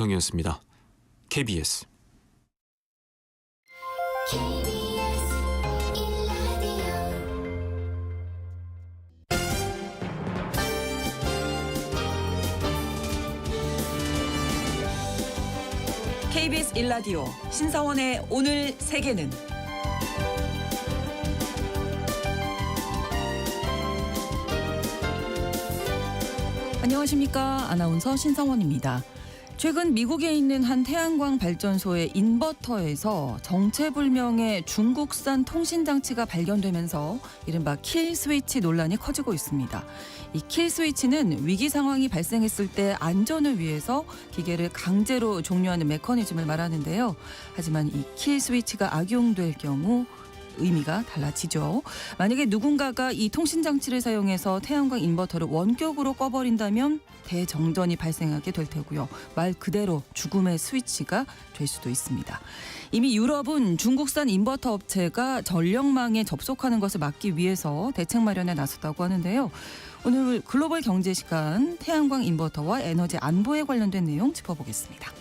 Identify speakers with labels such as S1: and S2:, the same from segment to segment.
S1: 정이었습니다. KBS
S2: KBS 1라디오 신성원의 오늘 세계는 안녕하십니까. 아나운서 신성원입니다. 최근 미국에 있는 한 태양광 발전소의 인버터에서 정체불명의 중국산 통신장치가 발견되면서 이른바 킬스위치 논란이 커지고 있습니다. 이 킬스위치는 위기 상황이 발생했을 때 안전을 위해서 기계를 강제로 종료하는 메커니즘을 말하는데요. 하지만 이 킬스위치가 악용될 경우 의미가 달라지죠. 만약에 누군가가 이 통신장치를 사용해서 태양광 인버터를 원격으로 꺼버린다면 대정전이 발생하게 될 테고요. 말 그대로 죽음의 스위치가 될 수도 있습니다. 이미 유럽은 중국산 인버터 업체가 전력망에 접속하는 것을 막기 위해서 대책 마련에 나섰다고 하는데요. 오늘 글로벌 경제 시간 태양광 인버터와 에너지 안보에 관련된 내용 짚어보겠습니다.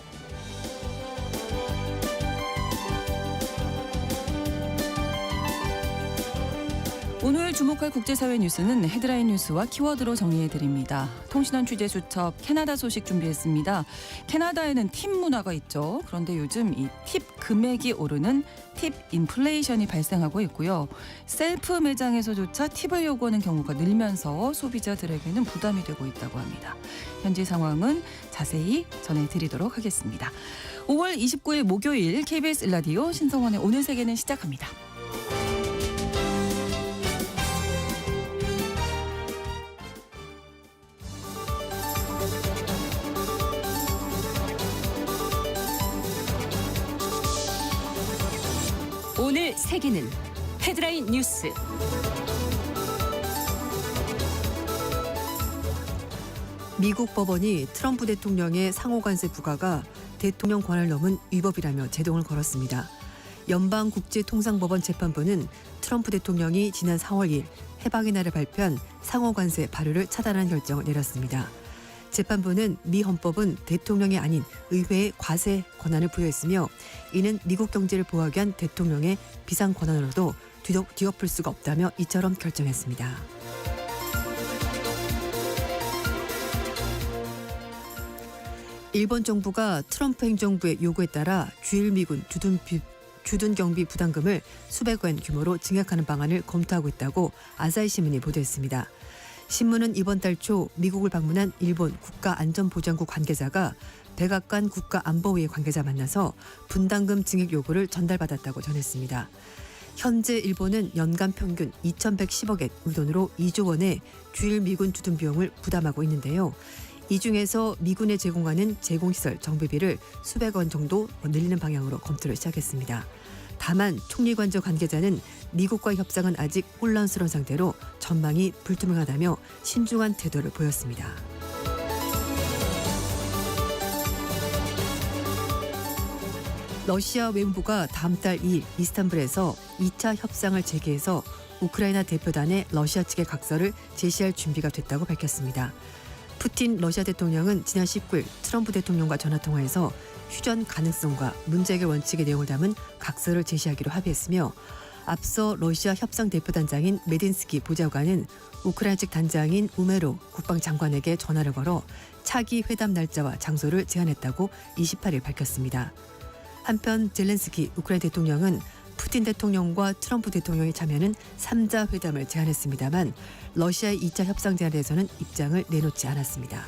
S2: 오늘 주목할 국제사회 뉴스는 헤드라인 뉴스와 키워드로 정리해드립니다. 통신원 취재수첩 캐나다 소식 준비했습니다. 캐나다에는 팁 문화가 있죠. 그런데 요즘 이 팁 금액이 오르는 팁 인플레이션이 발생하고 있고요. 셀프 매장에서조차 팁을 요구하는 경우가 늘면서 소비자들에게는 부담이 되고 있다고 합니다. 현지 상황은 자세히 전해드리도록 하겠습니다. 5월 29일 목요일 KBS 1라디오 신성원의 오늘 세계는 시작합니다. 오늘 세계는 헤드라인 뉴스.
S3: 미국 법원이 트럼프 대통령의 상호관세 부과가 대통령 권한을 넘은 위법이라며 제동을 걸었습니다. 연방국제통상법원 재판부는 트럼프 대통령이 지난 4월 2일 해방의 날을 발표한 상호관세 발효를 차단하는 결정을 내렸습니다. 재판부는 미 헌법은 대통령이 아닌 의회에 과세 권한을 부여했으며 이는 미국 경제를 보호하기 위한 대통령의 비상 권한으로도 뒤엎을 수가 없다며 이처럼 결정했습니다. 일본 정부가 트럼프 행정부의 요구에 따라 주일 미군 주둔 경비 부담금을 수백억 엔 규모로 증액하는 방안을 검토하고 있다고 아사히 신문이 보도했습니다. 신문은 이번 달 초 미국을 방문한 일본 국가안전보장국 관계자가 백악관 국가안보위의 관계자 만나서 분담금 증액 요구를 전달받았다고 전했습니다. 현재 일본은 연간 평균 2,110억 엔, 우리 돈으로 2조 원의 주일 미군 주둔 비용을 부담하고 있는데요. 이 중에서 미군에 제공하는 제공시설 정비비를 수백억 원 정도 늘리는 방향으로 검토를 시작했습니다. 다만 총리관저 관계자는 미국과의 협상은 아직 혼란스러운 상태로 전망이 불투명하다며 신중한 태도를 보였습니다. 러시아 외무부가 다음 달 2일 이스탄불에서 2차 협상을 재개해서 우크라이나 대표단에 러시아 측의 각서를 제시할 준비가 됐다고 밝혔습니다. 푸틴 러시아 대통령은 지난 19일 트럼프 대통령과 전화통화에서 휴전 가능성과 문제 해결 원칙의 내용을 담은 각서를 제시하기로 합의했으며 앞서 러시아 협상 대표단장인 메딘스키 보좌관은 우크라이나 측 단장인 우메로 국방장관에게 전화를 걸어 차기 회담 날짜와 장소를 제안했다고 28일 밝혔습니다. 한편 젤렌스키 우크라이나 대통령은 푸틴 대통령과 트럼프 대통령이 참여하는 3자 회담을 제안했습니다만 러시아의 2차 협상 제안에 대해서는 입장을 내놓지 않았습니다.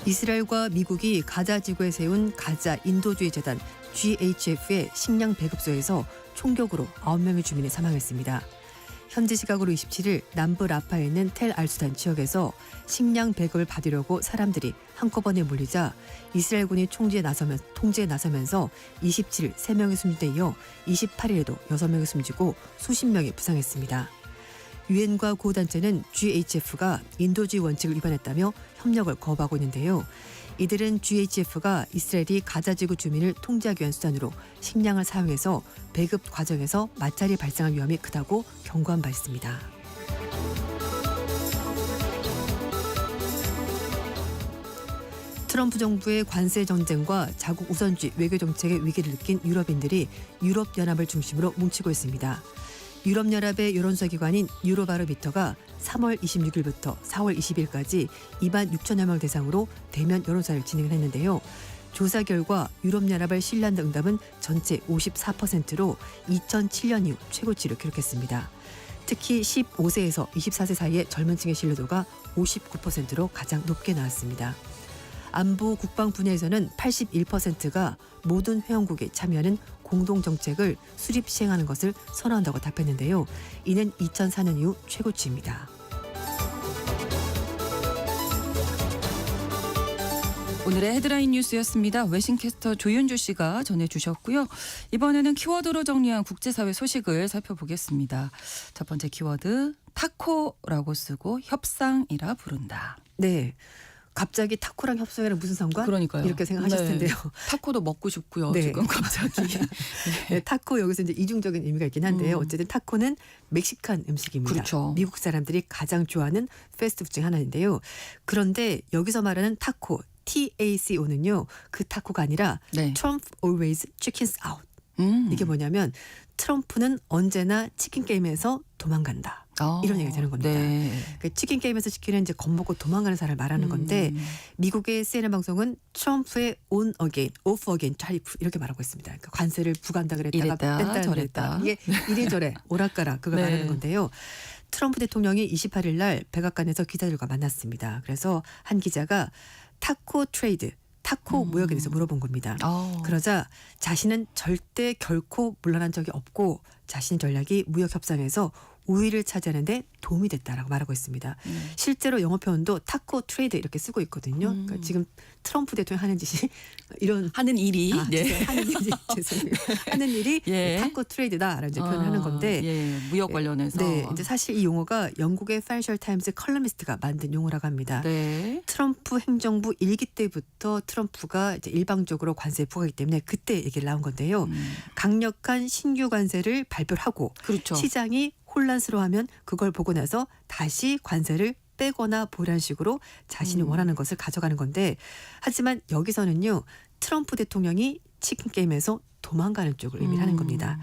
S3: 이스라엘과 미국이 가자 지구에 세운 가자 인도주의 재단 GHF의 식량 배급소에서 총격으로 9명의 주민이 사망했습니다. 현지 시각으로 27일 남부 라파에 있는 텔 알수단 지역에서 식량 배급을 받으려고 사람들이 한꺼번에 몰리자 이스라엘군이 통제에 나서면서 27일 3명이 숨진 데 이어 28일에도 6명이 숨지고 수십 명이 부상했습니다. 유엔과 구호단체는 GHF가 인도주의 원칙을 위반했다며 협력을 거부하고 있는데요. 이들은 GHF가 이스라엘이 가자지구 주민을 통제하기 위한 수단으로 식량을 사용해서 배급 과정에서 마찰이 발생할 위험이 크다고 경고한 바 있습니다. 트럼프 정부의 관세 전쟁과 자국 우선주의 외교 정책의 위기를 느낀 유럽인들이 유럽연합을 중심으로 뭉치고 있습니다. 유럽연합의 여론조사기관인 유로바로미터가 3월 26일부터 4월 20일까지 2만 6천여 명 대상으로 대면 여론조사를 진행했는데요. 조사 결과 유럽연합을 신뢰한다 응답은 전체 54%로 2007년 이후 최고치를 기록했습니다. 특히 15세에서 24세 사이의 젊은 층의 신뢰도가 59%로 가장 높게 나왔습니다. 안보 국방 분야에서는 81%가 모든 회원국이 참여하는 공동정책을 수립 시행하는 것을 선호한다고 답했는데요. 이는 2004년 이후 최고치입니다.
S2: 오늘의 헤드라인 뉴스였습니다. 외신캐스터 조윤주 씨가 전해주셨고요. 이번에는 키워드로 정리한 국제사회 소식을 살펴보겠습니다. 첫 번째 키워드 타코라고 쓰고 협상이라 부른다.
S3: 네. 갑자기 타코랑 협상이랑 무슨 상관?
S2: 그러니까요.
S3: 이렇게 생각하셨을
S2: 네.
S3: 텐데요.
S2: 타코도 먹고 싶고요.
S3: 네.
S2: 지금 갑자기.
S3: 네, 타코 여기서 이제 이중적인 의미가 있긴 한데요.
S2: 음.
S3: 어쨌든 타코는 멕시칸 음식입니다.
S2: 그렇죠.
S3: 미국 사람들이 가장 좋아하는 패스트푸드 중 하나인데요. 그런데 여기서 말하는 타코 TACO는요. 그 타코가 아니라
S2: 네.
S3: Trump always chickens out. 이게 뭐냐면 트럼프는 언제나 치킨 게임에서 도망간다. 이런 얘기가 되는 겁니다.
S2: 네.
S3: 그 치킨 게임에서 치킨은 이제 겁먹고 도망가는 사람을 말하는 건데 미국의 CNN 방송은 트럼프의 on again, off again, 타리프 이렇게 말하고 있습니다. 그러니까 관세를 부과한다 그랬다가
S2: 이랬다,
S3: 뺀다
S2: 저랬다.
S3: 그랬다. 이게 이래저래 오락가락 그걸
S2: 네.
S3: 말하는 건데요. 트럼프 대통령이 28일 날 백악관에서 기자들과 만났습니다. 그래서 한 기자가 타코 트레이드, 타코 무역에 대해서 물어본 겁니다. 그러자 자신은 절대 결코 물러난 적이 없고 자신의 전략이 무역 협상에서 우위를 차지하는데 도움이 됐다라고 말하고 있습니다. 실제로 영어 표현도 타코 트레이드 이렇게 쓰고 있거든요. 그러니까 지금 트럼프 대통령 하는 짓이 이런
S2: 하는 일이
S3: 죄송해요. 하는 일이 죄송해요. 하는 일이
S2: 예.
S3: 타코 트레이드다라는 이제 표현을 하는 건데
S2: 예, 무역 관련해서
S3: 네, 이제 사실 이 용어가 영국의 파이낸셜 타임스 컬럼니스트가 만든 용어라고 합니다.
S2: 네.
S3: 트럼프 행정부 1기 때부터 트럼프가 이제 일방적으로 관세 부과하기 때문에 그때 얘기를 나온 건데요. 강력한 신규 관세를 발표하고
S2: 그렇죠.
S3: 시장이 혼란스러워하면 그걸 보고 나서 다시 관세를 빼거나 보란 식으로 자신이 원하는 것을 가져가는 건데 하지만 여기서는요. 트럼프 대통령이 치킨 게임에서 도망가는 쪽을 의미하는 겁니다.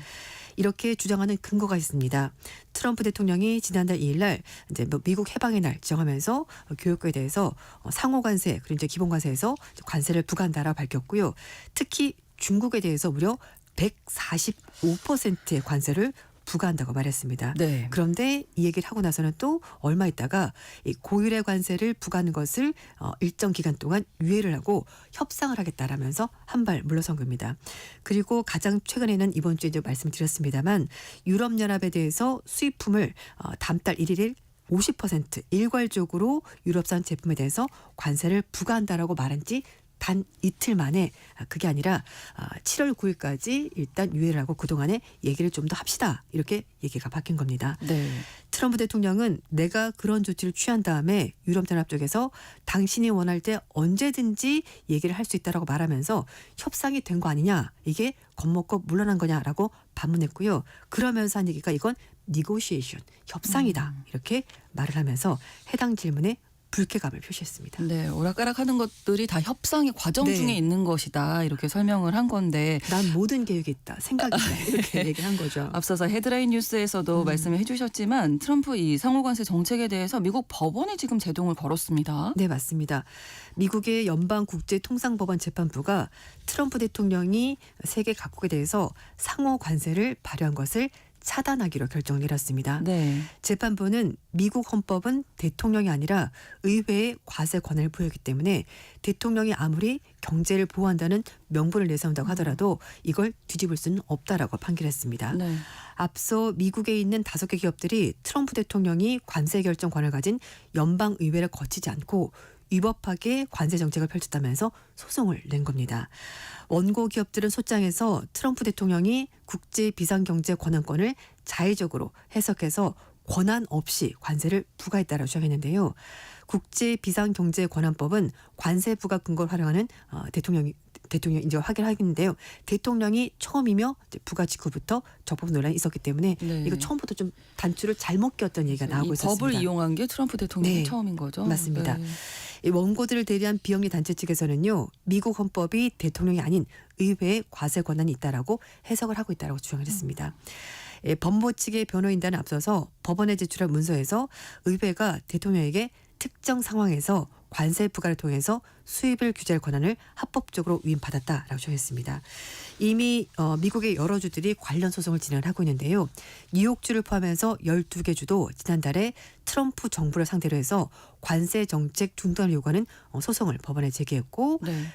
S3: 이렇게 주장하는 근거가 있습니다. 트럼프 대통령이 지난달 2일 날 이제 미국 해방의 날 지정하면서 교육부에 대해서 상호 관세 그리고 이제 기본 관세에서 관세를 부과한다라고 밝혔고요. 특히 중국에 대해서 무려 145%의 관세를 부과한다고 말했습니다.
S2: 네.
S3: 그런데 이 얘기를 하고 나서는 또 얼마 있다가 이 고율의 관세를 부과하는 것을 일정 기간 동안 유예를 하고 협상을 하겠다라면서 한 발 물러선 겁니다. 그리고 가장 최근에는 이번 주에 이제 말씀드렸습니다만 유럽연합에 대해서 수입품을 다음 달 1일에 50% 일괄적으로 유럽산 제품에 대해서 관세를 부과한다라고 말한 지 단 이틀 만에 그게 아니라 7월 9일까지 일단 유예를 하고 그동안에 얘기를 좀 더 합시다. 이렇게 얘기가 바뀐 겁니다.
S2: 네.
S3: 트럼프 대통령은 내가 그런 조치를 취한 다음에 유럽연합 쪽에서 당신이 원할 때 언제든지 얘기를 할 수 있다라고 말하면서 협상이 된 거 아니냐. 이게 겁먹고 물러난 거냐라고 반문했고요. 그러면서 한 얘기가 이건 negotiation, 협상이다. 이렇게 말을 하면서 해당 질문에 불쾌감을 표시했습니다.
S2: 네, 오락가락하는 것들이 다 협상의 과정
S3: 네.
S2: 중에 있는 것이다 이렇게 설명을 한 건데
S3: 난 모든 계획이 있다. 생각이 있다. 이렇게 얘기한 거죠.
S2: 앞서서 헤드라인 뉴스에서도 말씀을 해주셨지만 트럼프 이 상호관세 정책에 대해서 미국 법원이 지금 제동을 걸었습니다.
S3: 네, 맞습니다. 미국의 연방국제통상법원 재판부가 트럼프 대통령이 세계 각국에 대해서 상호 관세를 발효한 것을 차단하기로 결정을 내렸습니다.
S2: 네.
S3: 재판부는 미국 헌법은 대통령이 아니라 의회의 과세 권한을 부여하기 때문에 대통령이 아무리 경제를 보호한다는 명분을 내세운다고 하더라도 이걸 뒤집을 수는 없다라고 판결했습니다.
S2: 네.
S3: 앞서 미국에 있는 5개 기업들이 트럼프 대통령이 관세 결정 권을 가진 연방의회를 거치지 않고 위법하게 관세 정책을 펼쳤다면서 소송을 낸 겁니다. 원고 기업들은 소장에서 트럼프 대통령이 국제 비상경제 권한권을 자의적으로 해석해서 권한 없이 관세를 부과했다라고 주장했는데요. 국제 비상경제 권한법은 관세 부과 근거를 활용하는 대통령이 이제 확인하겠는데요. 대통령이 처음이며 부과 직후부터 적법 논란이 있었기 때문에
S2: 네.
S3: 이거 처음부터 좀 단추를 잘못 꼈던 얘기가 나오고
S2: 이
S3: 있었습니다.
S2: 법을 이용한 게 트럼프 대통령이
S3: 네.
S2: 처음인 거죠.
S3: 맞습니다.
S2: 네.
S3: 이 원고들을 대리한 비영리 단체 측에서는요. 미국 헌법이 대통령이 아닌 의회의 과세 권한이 있다라고 해석을 하고 있다라고 주장을 했습니다. 법무 측의 변호인단은 앞서서 법원에 제출한 문서에서 의회가 대통령에게 특정 상황에서 관세 부과를 통해서 수입을 규제할 권한을 합법적으로 위임받았다라고 주장했습니다. 이미 미국의 여러 주들이 관련 소송을 진행을 하고 있는데요. 뉴욕주를 포함해서 12개 주도 지난달에 트럼프 정부를 상대로 해서 관세 정책 중단을 요구하는 소송을 법원에 제기했고
S2: 네.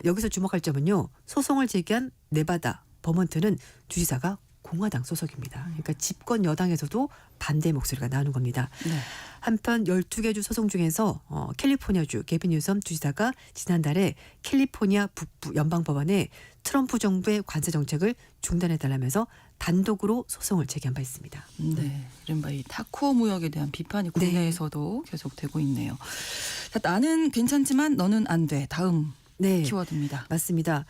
S3: 여기서 주목할 점은요. 소송을 제기한 네바다 버몬트는 주지사가 공화당 소속입니다. 그러니까 집권 여당에서도 반대 목소리가 나오는 겁니다.
S2: 네.
S3: 한편 12개 주 소송 중에서 캘리포니아주 게빈 뉴섬 주지사가 지난달에 캘리포니아 북부 연방법원에 트럼프 정부의 관세 정책을 중단해달라면서 단독으로 소송을 제기한 바 있습니다.
S2: 네, 이른바 이 타코 무역에 대한 비판이 국내에서도 계속되고 있네요. 자, 나는 괜찮지만 너는 안 돼. 다음
S3: 네,
S2: 키워드입니다.
S3: 맞습니다.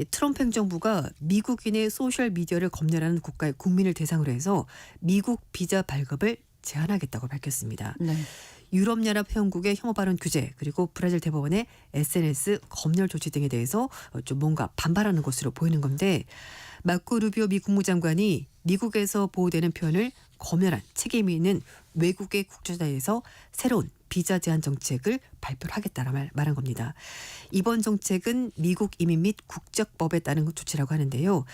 S3: 트럼프 행정부가 미국인의 소셜미디어를 검열하는 국가의 국민을 대상으로 해서 미국 비자 발급을 제한하겠다고 밝혔습니다.
S2: 네.
S3: 유럽연합 회원국의 혐오 발언 규제 그리고 브라질 대법원의 SNS 검열 조치 등에 대해서 좀 뭔가 반발하는 것으로 보이는 건데 마코 루비오 미 국무장관이 미국에서 보호되는 표현을 검열한 책임이 있는 외국의 국적자에서 새로운 비자 제한 정책을 발표를 하겠다라 말한 겁니다. 이번 정책은 미국 이민 및 국적법에 따른 조치라고 하는데요.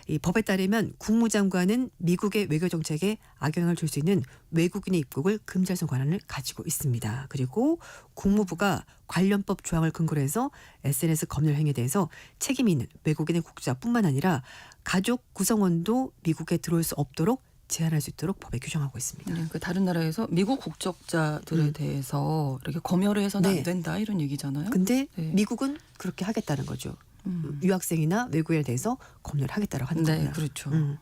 S3: 이 법에 따르면 국무장관은 미국의 외교 정책에 악영향을 줄 수 있는 외국인의 입국을 금지할 수 있는 권한을 가지고 있습니다. 그리고 국무부가 관련법 조항을 근거로 해서 SNS 검열 행위에 대해서 책임이 있는 외국인의 국적자뿐만 아니라 가족 구성원도 미국에 들어올 수 없도록 제한할 수 있도록 법에 규정하고 있습니다.
S2: 네, 그 다른 나라에서 미국 국적자들에 대해서 이렇게 검열을 해서는
S3: 네.
S2: 안 된다 이런 얘기잖아요.
S3: 근데
S2: 네.
S3: 미국은 그렇게 하겠다는 거죠. 유학생이나 외국인에 대해서 검열을 하겠다고 하는
S2: 네,
S3: 겁니다.
S2: 그렇죠.
S3: 음.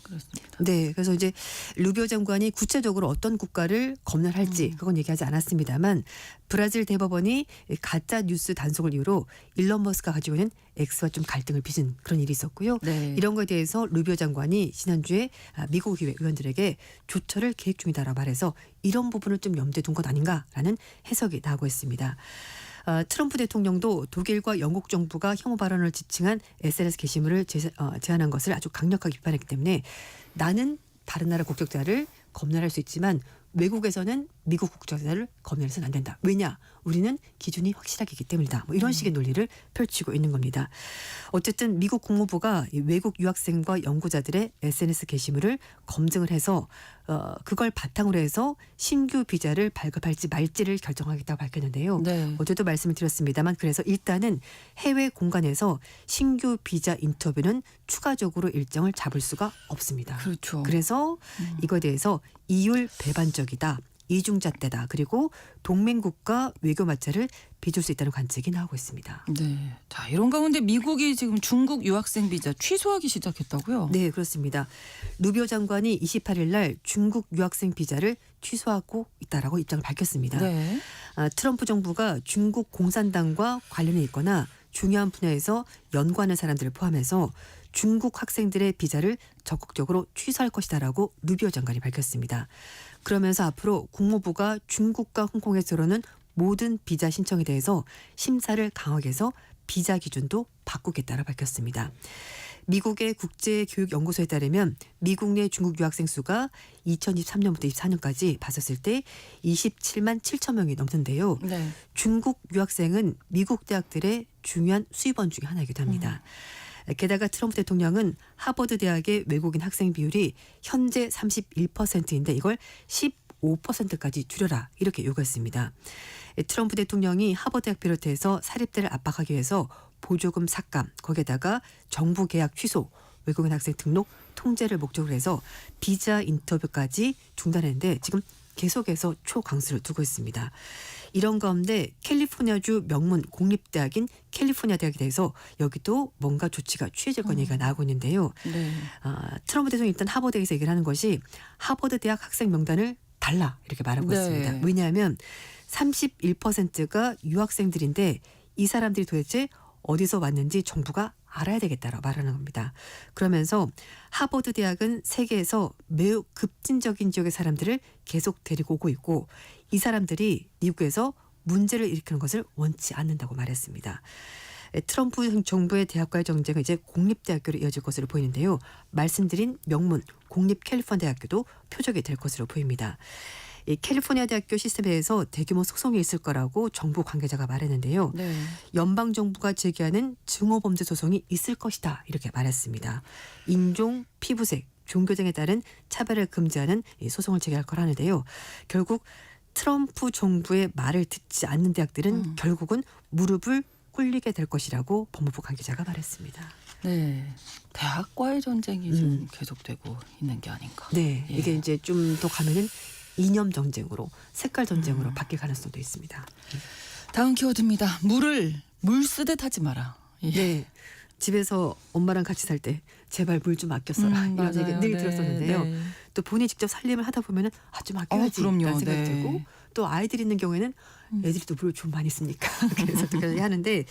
S2: 그렇습니다.
S3: 네, 그래서 이제 루비오 장관이 구체적으로 어떤 국가를 검열할지 그건 얘기하지 않았습니다만 브라질 대법원이 가짜 뉴스 단속을 이유로 일론 머스크가 가지고 있는 X와 좀 갈등을 빚은 그런 일이 있었고요.
S2: 네.
S3: 이런 거에 대해서 루비오 장관이 지난주에 미국 의회 의원들에게 조처를 계획 중이다라고 말해서 이런 부분을 좀 염두에 둔 것 아닌가라는 해석이 나오고 있습니다. 트럼프 대통령도 독일과 영국 정부가 혐오 발언을 지칭한 SNS 게시물을 제한한 것을 아주 강력하게 비판했기 때문에 나는 다른 나라 국적자를 검열할 수 있지만 외국에서는 미국 국적자를 검열해서는 안 된다. 왜냐? 우리는 기준이 확실하게 있기 때문이다. 뭐 이런 식의 논리를 펼치고 있는 겁니다. 어쨌든 미국 국무부가 외국 유학생과 연구자들의 SNS 게시물을 검증을 해서 그걸 바탕으로 해서 신규 비자를 발급할지 말지를 결정하겠다고 밝혔는데요.
S2: 네.
S3: 어제도 말씀을 드렸습니다만 그래서 일단은 해외 공간에서 신규 비자 인터뷰는 추가적으로 일정을 잡을 수가 없습니다.
S2: 그렇죠.
S3: 그래서 이거에 대해서 이율 배반적이다. 이중잣대다. 그리고 동맹국가 외교 마찰을 빚을 수 있다는 관측이 나오고 있습니다.
S2: 네. 자, 이런 가운데 미국이 지금 중국 유학생 비자 취소하기 시작했다고요?
S3: 네, 그렇습니다. 루비오 장관이 28일 날 중국 유학생 비자를 취소하고 있다라고 입장을 밝혔습니다.
S2: 네.
S3: 트럼프 정부가 중국 공산당과 관련이 있거나 중요한 분야에서 연구하는 사람들을 포함해서 중국 학생들의 비자를 적극적으로 취소할 것이다라고 루비오 장관이 밝혔습니다. 그러면서 앞으로 국무부가 중국과 홍콩에서 들어오는 모든 비자 신청에 대해서 심사를 강하게 해서 비자 기준도 바꾸겠다라 밝혔습니다. 미국의 국제교육연구소에 따르면 미국 내 중국 유학생 수가 2023년부터 24년까지 봤었을 때 27만 7천 명이 넘는데요.
S2: 네. 중국
S3: 유학생은 미국 대학들의 중요한 수입원 중에 하나이기도 합니다. 게다가 트럼프 대통령은 하버드 대학의 외국인 학생 비율이 현재 31%인데 이걸 15%까지 줄여라 이렇게 요구했습니다. 트럼프 대통령이 하버드 대학 비롯해서 사립대를 압박하기 위해서 보조금 삭감 거기에다가 정부 계약 취소 외국인 학생 등록 통제를 목적으로 해서 비자 인터뷰까지 중단했는데 지금 계속해서 초강수를 두고 있습니다. 이런 가운데 캘리포니아주 명문 공립대학인 캘리포니아 대학에 대해서 여기도 뭔가 조치가 취해질 건 얘기가 나오고 있는데요.
S2: 네.
S3: 트럼프 대통령이 일단 하버드에서 얘기를 하는 것이 하버드 대학 학생 명단을 달라 이렇게 말하고
S2: 네.
S3: 있습니다. 왜냐하면 31%가 유학생들인데 이 사람들이 도대체 어디서 왔는지 정부가 알아야 되겠다라고 말하는 겁니다. 그러면서 하버드 대학은 세계에서 매우 급진적인 지역의 사람들을 계속 데리고 오고 있고 이 사람들이 미국에서 문제를 일으키는 것을 원치 않는다고 말했습니다. 트럼프 정부의 대학과의 정쟁은 이제 공립대학교로 이어질 것으로 보이는데요. 말씀드린 명문 공립 캘리포니아 대학교도 표적이 될 것으로 보입니다. 이 캘리포니아 대학교 시스템에 대해서 대규모 소송이 있을 거라고 정부 관계자가 말했는데요.
S2: 네.
S3: 연방 정부가 제기하는 증오범죄 소송이 있을 것이다 이렇게 말했습니다. 인종, 피부색, 종교 등에 따른 차별을 금지하는 이 소송을 제기할 거라는데요. 결국 트럼프 정부의 말을 듣지 않는 대학들은 결국은 무릎을 꿇리게 될 것이라고 법무부 관계자가 말했습니다.
S2: 네. 대학과의 전쟁이 좀 계속되고 있는 게 아닌가.
S3: 네,
S2: 예.
S3: 이게 이제 좀 더 가면은 이념 전쟁으로, 색깔 전쟁으로 바뀔 가능성도 있습니다.
S2: 다음 키워드입니다. 물 쓰듯 하지 마라. 예.
S3: 네, 집에서 엄마랑 같이 살 때 제발 물 좀 아껴 써라 이런
S2: 맞아요.
S3: 얘기 늘
S2: 네,
S3: 들었었는데요.
S2: 네.
S3: 또 본인이 직접 살림을 하다 보면은 좀 아껴야지
S2: 그럼요.
S3: 라는 생각이
S2: 네.
S3: 들고 또 아이들 있는 경우에는 애들이 또 물을 좀 많이 쓰니까 그래서 그렇게 하는데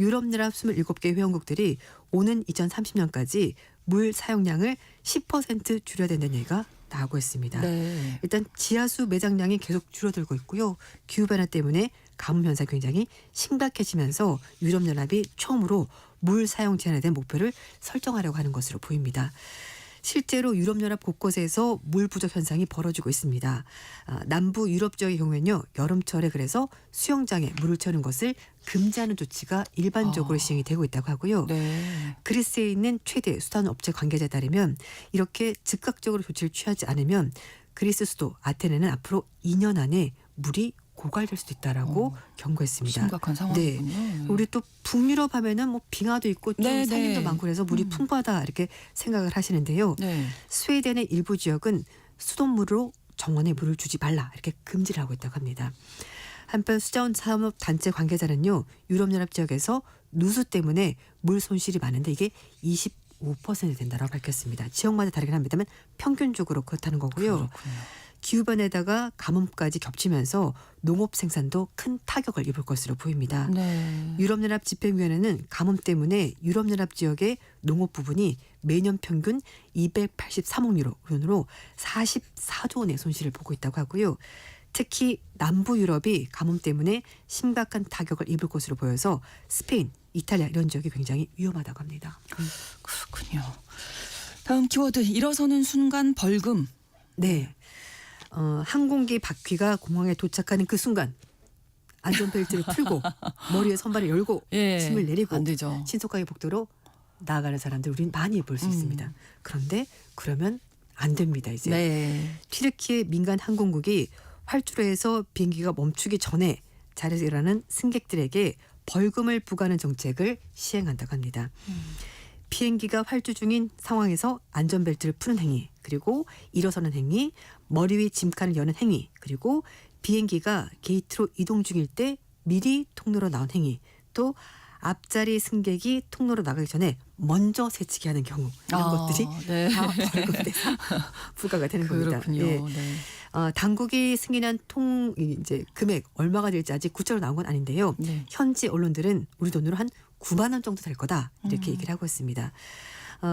S3: 유럽연합 27개 회원국들이 오는 2030년까지 물 사용량을 10% 줄여야 된다는 얘기가 나오고 있습니다.
S2: 네.
S3: 일단 지하수 매장량이 계속 줄어들고 있고요. 기후변화 때문에 가뭄 현상이 굉장히 심각해지면서 유럽연합이 처음으로 물 사용 제한에 대한 목표를 설정하려고 하는 것으로 보입니다. 실제로 유럽연합 곳곳에서 물 부족 현상이 벌어지고 있습니다. 남부 유럽 지역의 경우에는요. 여름철에 그래서 수영장에 물을 채우는 것을 금지하는 조치가 일반적으로 시행이 되고 있다고 하고요.
S2: 네.
S3: 그리스에 있는 최대 수산업체 관계자에 따르면 이렇게 즉각적으로 조치를 취하지 않으면 그리스 수도 아테네는 앞으로 2년 안에 물이 고갈될 수도 있다라고 경고했습니다.
S2: 심각한 상황이군요.
S3: 네. 우리 또 북유럽 하면은 뭐 빙하도 있고 좀
S2: 네,
S3: 산림도
S2: 네.
S3: 많고 그래서 물이 풍부하다 이렇게 생각을 하시는데요.
S2: 네.
S3: 스웨덴의 일부 지역은 수돗물로 정원에 물을 주지 말라 이렇게 금지를 하고 있다고 합니다. 한편 수자원 산업 단체 관계자는요. 유럽연합 지역에서 누수 때문에 물 손실이 많은데 이게 25% 된다라고 밝혔습니다. 지역마다 다르긴 합니다만 평균적으로 그렇다는 거고요.
S2: 그렇군요.
S3: 기후변화에다가 가뭄까지 겹치면서 농업 생산도 큰 타격을 입을 것으로 보입니다.
S2: 네.
S3: 유럽연합 집행위원회는 가뭄 때문에 유럽연합 지역의 농업 부분이 매년 평균 283억 유로 돈으로 44조 원의 손실을 보고 있다고 하고요. 특히 남부 유럽이 가뭄 때문에 심각한 타격을 입을 것으로 보여서 스페인, 이탈리아 이런 지역이 굉장히 위험하다고 합니다.
S2: 그렇군요. 다음 키워드 일어서는 순간 벌금.
S3: 네. 항공기 바퀴가 공항에 도착하는 그 순간 안전벨트를 풀고 머리에 선반을 열고
S2: 예.
S3: 짐을 내리고
S2: 안 되죠.
S3: 신속하게 복도로 나아가는 사람들 우리는 많이 볼 수 있습니다. 그런데 그러면 안 됩니다. 이제
S2: 네.
S3: 튀르키예 민간 항공국이 활주로 해서 비행기가 멈추기 전에 자리에서 일어나는 승객들에게 벌금을 부과하는 정책을 시행한다고 합니다. 비행기가 활주 중인 상황에서 안전벨트를 푸는 행위, 그리고 일어서는 행위, 머리 위 짐칸을 여는 행위, 그리고 비행기가 게이트로 이동 중일 때 미리 통로로 나온 행위, 또 앞자리 승객이 통로로 나가기 전에 먼저 새치기 하는 경우 이런 것들이
S2: 네.
S3: 다 벌금 대상 부과가 되는 겁니다.
S2: 그렇군요.
S3: 예.
S2: 네.
S3: 당국이 승인한 이제 금액 얼마가 될지 아직 구체로 나온 건 아닌데요.
S2: 네.
S3: 현지 언론들은 우리 돈으로 한 9만 원 정도 될 거다 이렇게 얘기를 하고 있습니다.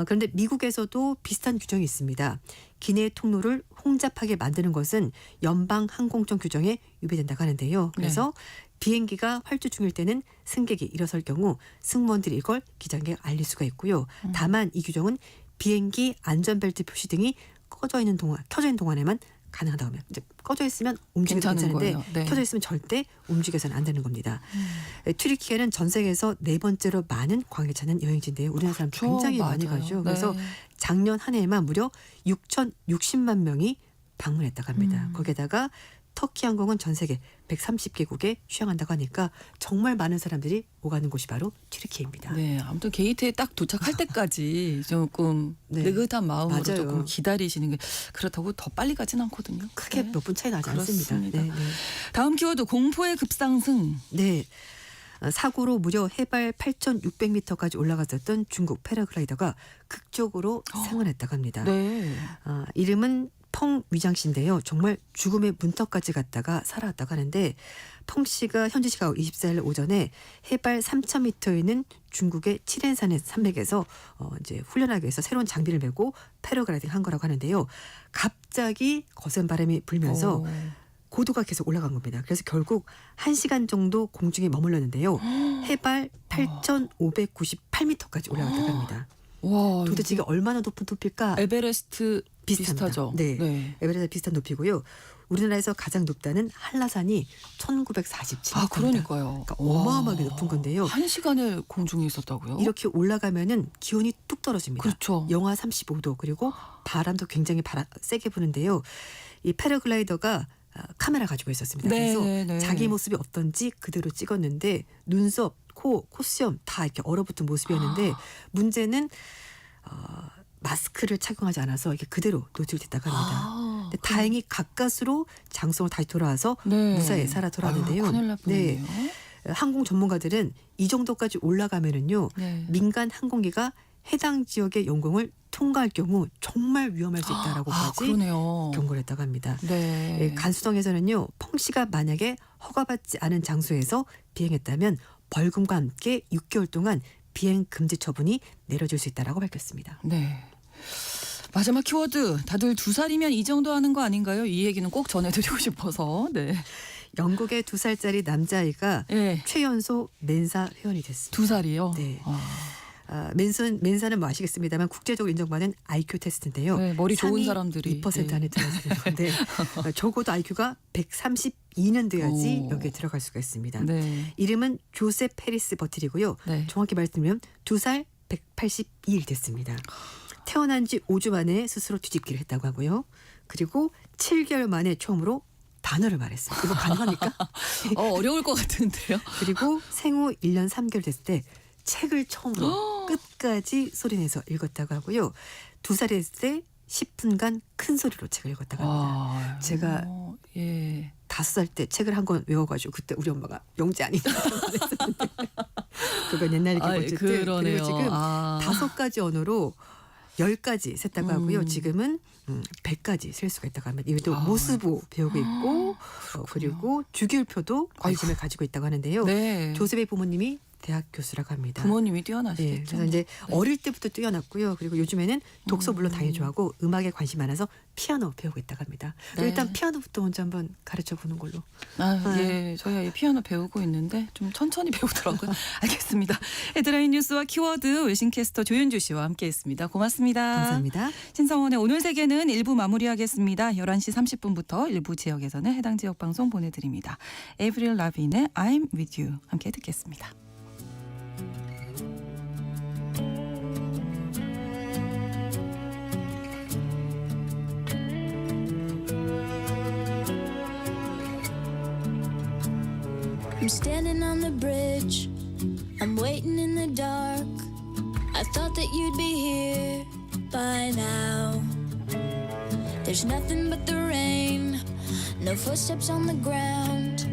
S3: 그런데 미국에서도 비슷한 규정이 있습니다. 기내 통로를 혼잡하게 만드는 것은 연방 항공청 규정에 위배된다고 하는데요. 그래서 비행기가 활주 중일 때는 승객이 일어설 경우 승무원들이 이걸 기장에게 알릴 수가 있고요. 다만 이 규정은 비행기 안전벨트 표시 등이 켜져 있는 동안에만 가능하다고 하면 이제 꺼져 있으면 움직여도
S2: 괜찮은
S3: 괜찮은데
S2: 거예요. 네.
S3: 켜져 있으면 절대 움직여서는 안 되는 겁니다. 튀르키예는 전 세계에서 4번째로 많은 관계차는 여행지인데요. 우리나라 사람
S2: 그렇죠.
S3: 굉장히 많이
S2: 맞아요.
S3: 가죠.
S2: 네.
S3: 그래서 작년 한 해에만 무려 6,060만 명이 방문했다고 합니다. 거기에다가 터키 항공은 전 세계 130개국에 휴양한다고 하니까 정말 많은 사람들이 오가는 곳이 바로 튀르키예입니다.
S2: 네, 아무튼 게이트에 딱 도착할 때까지 조금
S3: 네.
S2: 느긋한 마음으로
S3: 맞아요.
S2: 조금 기다리시는 게 그렇다고 더 빨리 가진 않거든요.
S3: 크게
S2: 네.
S3: 몇 분 차이 나지
S2: 그렇습니다.
S3: 않습니다. 네, 네.
S2: 다음 키워드 공포의 급상승.
S3: 네. 사고로 무려 해발 8,600m까지 올라갔었던 중국 패러글라이더가 극적으로 생활했다고 합니다.
S2: 네.
S3: 이름은 펑 위장씨인데요. 정말 죽음의 문턱까지 갔다가 살아왔다고 하는데 펑 씨가 현지 시각 24일 오전에 해발 3,000m에 있는 중국의 칠엔산 산맥에서 이제 훈련하기 위해서 새로운 장비를 메고 패러글라이딩 한 거라고 하는데요. 갑자기 거센 바람이 불면서 고도가 계속 올라간 겁니다. 그래서 결국 1시간 정도 공중에 머물렀는데요. 해발 8,598m까지 올라갔다고 합니다.
S2: 와,
S3: 도대체 이게 얼마나 높은 높일까?
S2: 에베레스트
S3: 비슷합니다.
S2: 비슷하죠.
S3: 네. 에베레스트 비슷한 높이고요. 우리나라에서 가장 높다는 한라산이 1947m.
S2: 아, 그러니까요.
S3: 그러니까 어마어마하게 높은 건데요.
S2: 1시간을 공중에 있었다고요?
S3: 이렇게 올라가면은 기온이 뚝 떨어집니다.
S2: 그렇죠.
S3: 영하 35도 그리고 바람도 굉장히 세게 부는데요. 이 패러글라이더가 카메라 가지고 있었습니다.
S2: 네,
S3: 그래서
S2: 네, 네.
S3: 자기 모습이 어떤지 그대로 찍었는데 눈썹, 코, 콧수염 다 이렇게 얼어붙은 모습이었는데 문제는 마스크를 착용하지 않아서 이게 그대로 노출됐다고 합니다. 근데 다행히 가까스로 장성으로 다시 돌아와서
S2: 네.
S3: 무사히 살아 돌아왔는데요.
S2: 아유, 큰일 날 뻔했네요.
S3: 항공 전문가들은 이 정도까지 올라가면은요
S2: 네.
S3: 민간 항공기가 해당 지역의 영공을 통과할 경우 정말 위험할 수
S2: 아,
S3: 있다라고까지
S2: 그러네요.
S3: 경고를 했다고 합니다.
S2: 네.
S3: 간수성에서는요 펑씨가 만약에 허가받지 않은 장소에서 비행했다면 벌금과 함께 6개월 동안 비행 금지 처분이 내려질 수 있다라고 밝혔습니다.
S2: 네. 마지막 키워드 다들 2살이면 이 정도 하는 거 아닌가요? 이 얘기는 꼭 전해드리고 싶어서. 네.
S3: 영국의 2살짜리 남자아이가
S2: 네.
S3: 최연소 멘사 회원이 됐습니다.
S2: 2살이요?
S3: 네.
S2: 아,
S3: 멘사는 뭐 아시겠습니다만 국제적으로 인정받은 IQ 테스트인데요.
S2: 네, 머리 좋은
S3: 상위
S2: 사람들이
S3: 2% 안에 들어있는 건데 적어도 IQ가 132는 돼야지
S2: 오.
S3: 여기에 들어갈 수가 있습니다.
S2: 네.
S3: 이름은 조셉 해리스 버틀이고요.
S2: 네.
S3: 정확히 말씀드리면 2살 182일 됐습니다. 태어난 지 5주 만에 스스로 뒤집기를 했다고 하고요. 그리고 7개월 만에 처음으로 단어를 말했어요. 이거 가능합니까?
S2: 어려울 것 같은데요.
S3: 그리고 생후 1년 3개월 됐을 때 책을 처음으로 끝까지 소리내서 읽었다고 하고요. 2살이 됐을 때 10분간 큰 소리로 책을 읽었다고 합니다. 제가
S2: 예.
S3: 5살 때 책을 한 권 외워가지고 그때 우리 엄마가 영재 아니다 말했었는데 그건 옛날 얘기고 어쨌든
S2: 그러네요.
S3: 그리고 지금
S2: 아.
S3: 5가지 언어로 10가지 셌다고 하고요.
S2: 음.
S3: 지금은 100까지 셀 수가 있다고 합니다. 이것도
S2: 아.
S3: 모스보 배우고 있고 그리고 주기율표도 관심을 가지고 있다고 하는데요.
S2: 네.
S3: 조셉의 부모님이 대학 교수라고 합니다.
S2: 부모님이
S3: 네,
S2: 뛰어나시겠죠.
S3: 그래서 이제 어릴 때부터 뛰어났고요. 그리고 요즘에는 독서 물론 당연히 좋아하고 음악에 관심 많아서 피아노 배우고 있다고 합니다.
S2: 네.
S3: 일단 피아노부터 먼저 한번 가르쳐 보는 걸로.
S2: 예, 저희 아이 피아노 배우고 있는데 좀 천천히 배우더라고요. 알겠습니다. 헤드라인 뉴스와 키워드 외신캐스터 조윤주 씨와 함께했습니다. 고맙습니다.
S3: 감사합니다.
S2: 신성원의 오늘 세계는 1부 마무리하겠습니다. 11시 30분부터 일부 지역에서는 해당 지역 방송 보내드립니다. 에이브릴 라빈의 I'm with you 함께 듣겠습니다.
S4: I'm standing on the bridge. I'm waiting in the dark. I thought that you'd be here by now. There's nothing but the rain, no footsteps on the ground.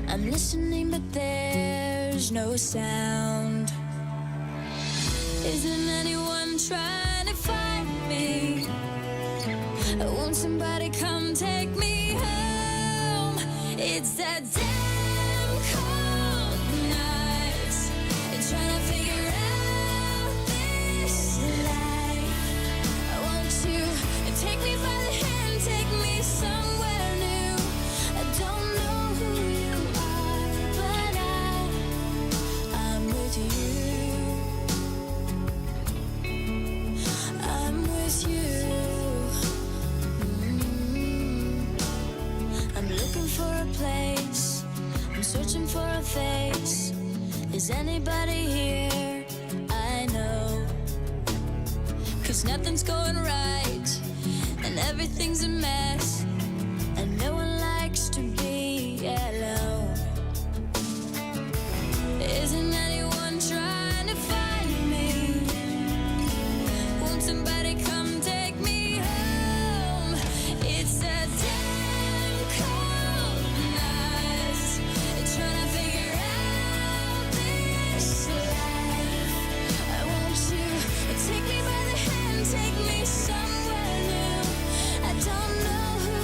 S4: I'm listening, but there's no sound. Isn't anyone trying to find me? Won't somebody come take me home? It's that damn cold nights and trying to figure out this life. Won't you take me by the hand, take me somewhere new? I don't know who you are, but I'm with you. I'm with you. I'm looking for a place, I'm searching for a face. Is anybody here? I know, 'cause nothing's going right and everything's a mess, and no one likes to be alone. Isn't anyone trying to find me? Won't somebody come take me home? It's a damn cold night, trying to figure out this life. Won't you take me by the hand, take me somewhere new? I don't know who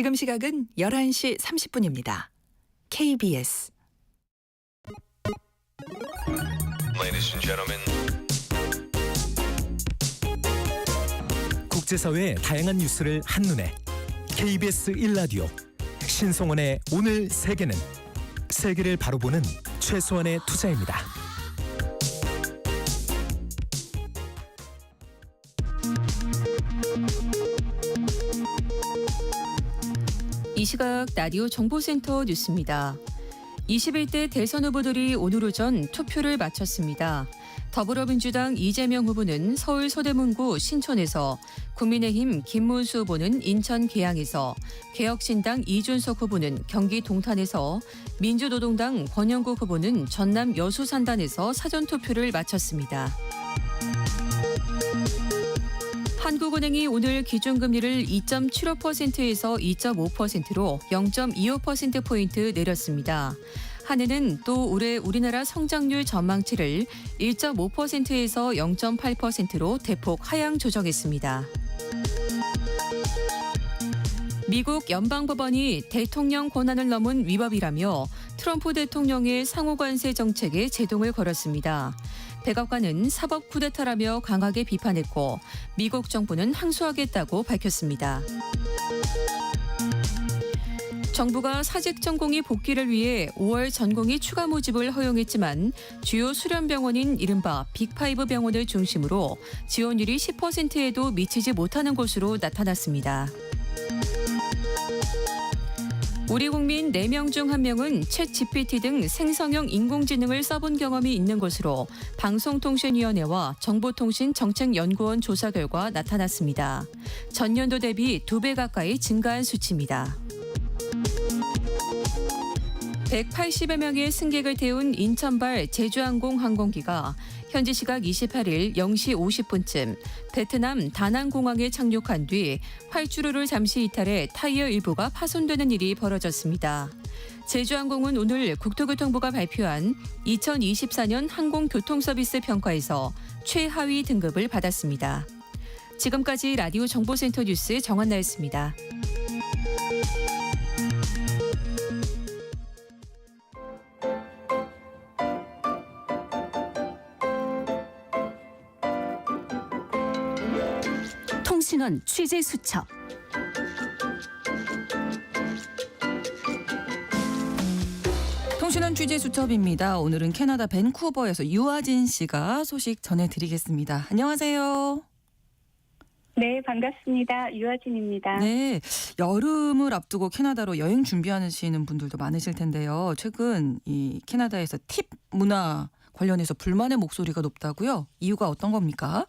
S5: 지금 시각은 11시 30분입니다. KBS
S6: Ladies and gentlemen.
S7: 국제사회의 다양한 뉴스를 한눈에 KBS 1라디오 신송원의 오늘 세계는 세계를 바로 보는 최소한의 투자입니다.
S2: 이 시각 라디오 정보센터 뉴스입니다. 21대 대선 후보들이 오늘 오전 투표를 마쳤습니다. 더불어민주당 이재명 후보는 서울 서대문구 신촌에서, 국민의힘 김문수 후보는 인천 계양에서, 개혁신당 이준석 후보는 경기 동탄에서, 민주노동당 권영국 후보는 전남 여수산단에서 사전투표를 마쳤습니다. 한국은행이 오늘 기준금리를 2.75%에서 2.5%로 0.25%포인트 내렸습니다. 한은은 또 올해 우리나라 성장률 전망치를 1.5%에서 0.8%로 대폭 하향 조정했습니다. 미국 연방법원이 대통령 권한을 넘은 위법이라며 트럼프 대통령의 상호관세 정책에 제동을 걸었습니다. 백악관은 사법 쿠데타라며 강하게 비판했고, 미국 정부는 항소하겠다고 밝혔습니다. 정부가 사직 전공의 복귀를 위해 5월 전공의 추가 모집을 허용했지만 주요 수련병원인 이른바 빅5 병원을 중심으로 지원율이 10%에도 미치지 못하는 것으로 나타났습니다. 우리 국민 4명 중 1명은 챗 GPT 등 생성형 인공지능을 써본 경험이 있는 것으로 방송통신위원회와 정보통신정책연구원 조사 결과 나타났습니다. 전년도 대비 2배 가까이 증가한 수치입니다. 180여 명의 승객을 태운 인천발 제주항공 항공기가 현지 시각 28일 0시 50분쯤 베트남 다낭공항에 착륙한 뒤 활주로를 잠시 이탈해 타이어 일부가 파손되는 일이 벌어졌습니다. 제주항공은 오늘 국토교통부가 발표한 2024년 항공교통서비스 평가에서 최하위 등급을 받았습니다. 지금까지 라디오 정보센터 뉴스 정한나였습니다.
S8: 통신원 취재 수첩.
S2: 통신원 취재 수첩입니다. 오늘은 캐나다 밴쿠버에서 유아진 씨가 소식 전해드리겠습니다. 안녕하세요.
S9: 네, 반갑습니다. 유아진입니다.
S2: 네, 여름을 앞두고 캐나다로 여행 준비하시는 분들도 많으실 텐데요. 최근 이 캐나다에서 팁 문화 관련해서 불만의 목소리가 높다고요? 이유가 어떤 겁니까?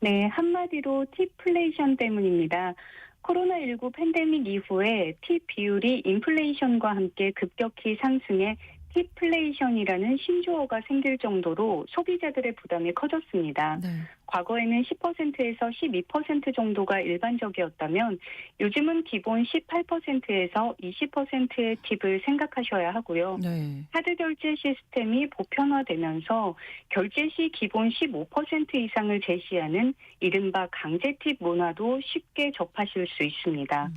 S9: 네, 한마디로 팁플레이션 때문입니다. 코로나19 팬데믹 이후에 팁 비율이 인플레이션과 함께 급격히 상승해 팁플레이션이라는 신조어가 생길 정도로 소비자들의 부담이 커졌습니다.
S2: 네.
S9: 과거에는 10%에서 12% 정도가 일반적이었다면 요즘은 기본 18%에서 20%의 팁을 생각하셔야 하고요.
S2: 네.
S9: 카드 결제 시스템이 보편화되면서 결제 시 기본 15% 이상을 제시하는 이른바 강제 팁 문화도 쉽게 접하실 수 있습니다.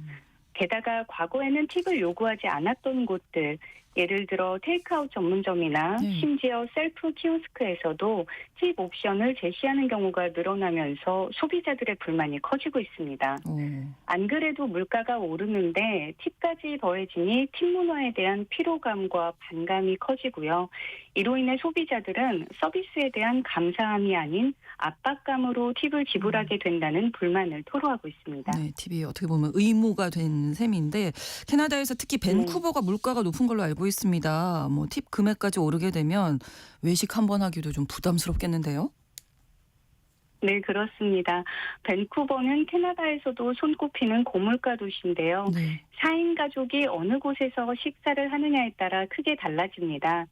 S9: 게다가 과거에는 팁을 요구하지 않았던 곳들, 예를 들어 테이크아웃 전문점이나 심지어 셀프 키오스크에서도 팁 옵션을 제시하는 경우가 늘어나면서 소비자들의 불만이 커지고 있습니다. 안 그래도 물가가 오르는데 팁까지 더해지니 팁 문화에 대한 피로감과 반감이 커지고요. 이로 인해 소비자들은 서비스에 대한 감사함이 아닌 압박감으로 팁을 지불하게 된다는 불만을 토로하고 있습니다.
S2: 네, 팁이 어떻게 보면 의무가 된 셈인데 캐나다에서 특히 밴쿠버가 물가가 높은 걸로 알고 있습니다. 뭐 팁 금액까지 오르게 되면 외식 한번 하기도 좀 부담스럽겠는데요?
S9: 네, 그렇습니다. 밴쿠버는 캐나다에서도 손꼽히는 고물가 도시인데요.
S2: 네.
S9: 4인 가족이 어느 곳에서 식사를 하느냐에 따라 크게 달라집니다.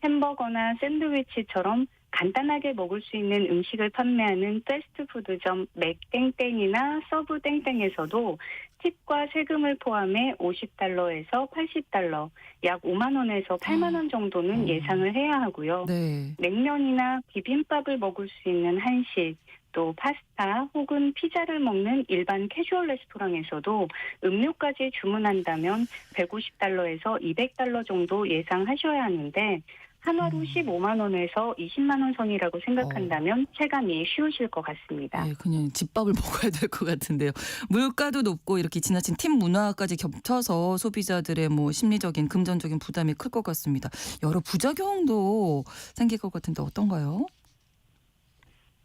S9: 햄버거나 샌드위치처럼 간단하게 먹을 수 있는 음식을 판매하는 패스트푸드점 맥땡땡이나 서브땡땡에서도 팁과 세금을 포함해 $50에서 $80, 약 5만 원에서 8만 원 정도는 예상을 해야 하고요.
S2: 네.
S9: 냉면이나 비빔밥을 먹을 수 있는 한식, 또 파스타 혹은 피자를 먹는 일반 캐주얼 레스토랑에서도 음료까지 주문한다면 150달러에서 200달러 정도 예상하셔야 하는데 한화로 15만 원에서 20만 원 선이라고 생각한다면 체감이 쉬우실 것 같습니다.
S2: 네, 그냥 집밥을 먹어야 될 것 같은데요. 물가도 높고 이렇게 지나친 팀 문화까지 겹쳐서 소비자들의 뭐 심리적인 금전적인 부담이 클 것 같습니다. 여러 부작용도 생길 것 같은데 어떤가요?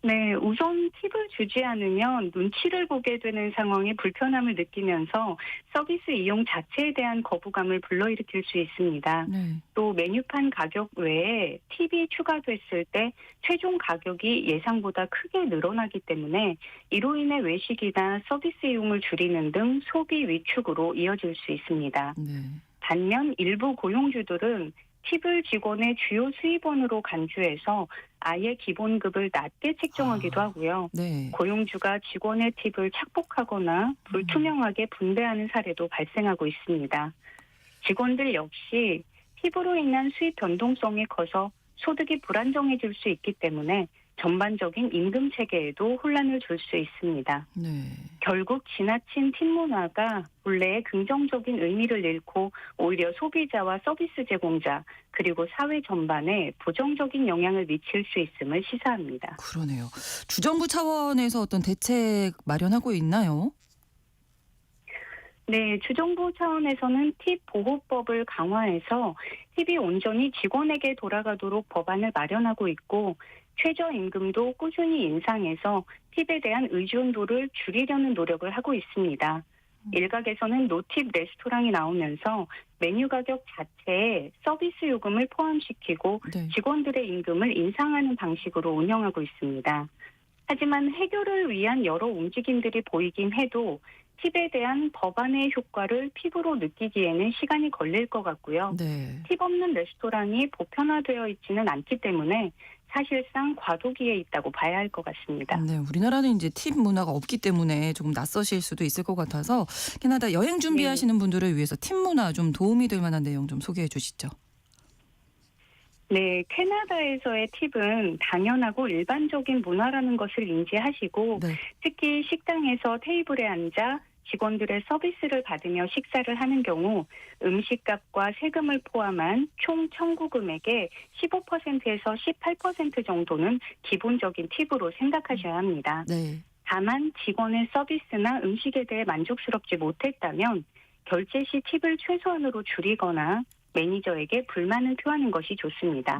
S9: 네, 우선 팁을 주지 않으면 눈치를 보게 되는 상황에 불편함을 느끼면서 서비스 이용 자체에 대한 거부감을 불러일으킬 수 있습니다.
S2: 네.
S9: 또 메뉴판 가격 외에 팁이 추가됐을 때 최종 가격이 예상보다 크게 늘어나기 때문에 이로 인해 외식이나 서비스 이용을 줄이는 등 소비 위축으로 이어질 수 있습니다.
S2: 네.
S9: 반면 일부 고용주들은 팁을 직원의 주요 수입원으로 간주해서 아예 기본급을 낮게 책정하기도 하고요.
S2: 네.
S9: 고용주가 직원의 팁을 착복하거나 불투명하게 분배하는 사례도 발생하고 있습니다. 직원들 역시 팁으로 인한 수입 변동성이 커서 소득이 불안정해질 수 있기 때문에 전반적인 임금 체계에도 혼란을 줄 수 있습니다.
S2: 네.
S9: 결국 지나친 팁 문화가 본래의 긍정적인 의미를 잃고 오히려 소비자와 서비스 제공자 그리고 사회 전반에 부정적인 영향을 미칠 수 있음을 시사합니다.
S2: 그러네요. 주정부 차원에서 어떤 대책 마련하고 있나요?
S9: 네, 주정부 차원에서는 팁 보호법을 강화해서 팁이 온전히 직원에게 돌아가도록 법안을 마련하고 있고 최저임금도 꾸준히 인상해서 팁에 대한 의존도를 줄이려는 노력을 하고 있습니다. 일각에서는 노팁 레스토랑이 나오면서 메뉴 가격 자체에 서비스 요금을 포함시키고
S2: 네.
S9: 직원들의 임금을 인상하는 방식으로 운영하고 있습니다. 하지만 해결을 위한 여러 움직임들이 보이긴 해도 팁에 대한 법안의 효과를 피부로 느끼기에는 시간이 걸릴 것 같고요.
S2: 네.
S9: 팁 없는 레스토랑이 보편화되어 있지는 않기 때문에 사실상 과도기에 있다고 봐야 할 것 같습니다.
S2: 네, 우리나라는 이제 팁 문화가 없기 때문에 조금 낯서실 수도 있을 것 같아서 캐나다 여행 준비하시는 분들을 위해서 팁 문화 좀 도움이 될 만한 내용 좀 소개해 주시죠.
S9: 네, 캐나다에서의 팁은 당연하고 일반적인 문화라는 것을 인지하시고
S2: 네.
S9: 특히 식당에서 테이블에 앉아 직원들의 서비스를 받으며 식사를 하는 경우 음식값과 세금을 포함한 총 청구 금액의 15%에서 18% 정도는 기본적인 팁으로 생각하셔야 합니다.
S2: 네.
S9: 다만 직원의 서비스나 음식에 대해 만족스럽지 못했다면 결제 시 팁을 최소한으로 줄이거나 매니저에게 불만을 표하는 것이 좋습니다.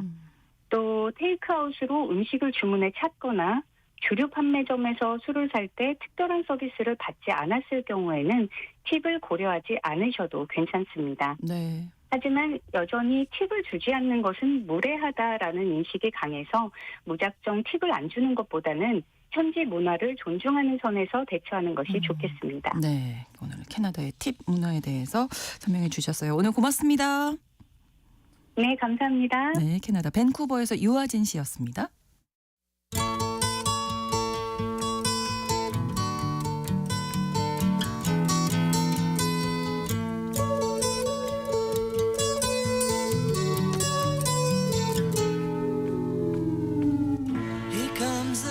S9: 또 테이크아웃으로 음식을 주문해 찾거나 주류 판매점에서 술을 살 때 특별한 서비스를 받지 않았을 경우에는 팁을 고려하지 않으셔도 괜찮습니다.
S2: 네.
S9: 하지만 여전히 팁을 주지 않는 것은 무례하다라는 인식이 강해서 무작정 팁을 안 주는 것보다는 현지 문화를 존중하는 선에서 대처하는 것이 좋겠습니다.
S2: 네. 오늘 캐나다의 팁 문화에 대해서 설명해 주셨어요. 오늘 고맙습니다.
S9: 네, 감사합니다.
S2: 네, 캐나다 밴쿠버에서 유아진 씨였습니다.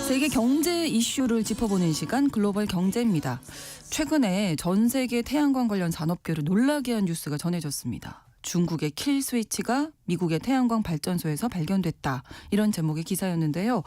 S2: 세계 경제 이슈를 짚어보는 시간 글로벌 경제입니다. 최근에 전 세계 태양광 관련 산업계를 놀라게 한 뉴스가 전해졌습니다. 중국의 킬 스위치가 미국의 태양광 발전소에서 발견됐다. 이런 제목의 기사였는데요.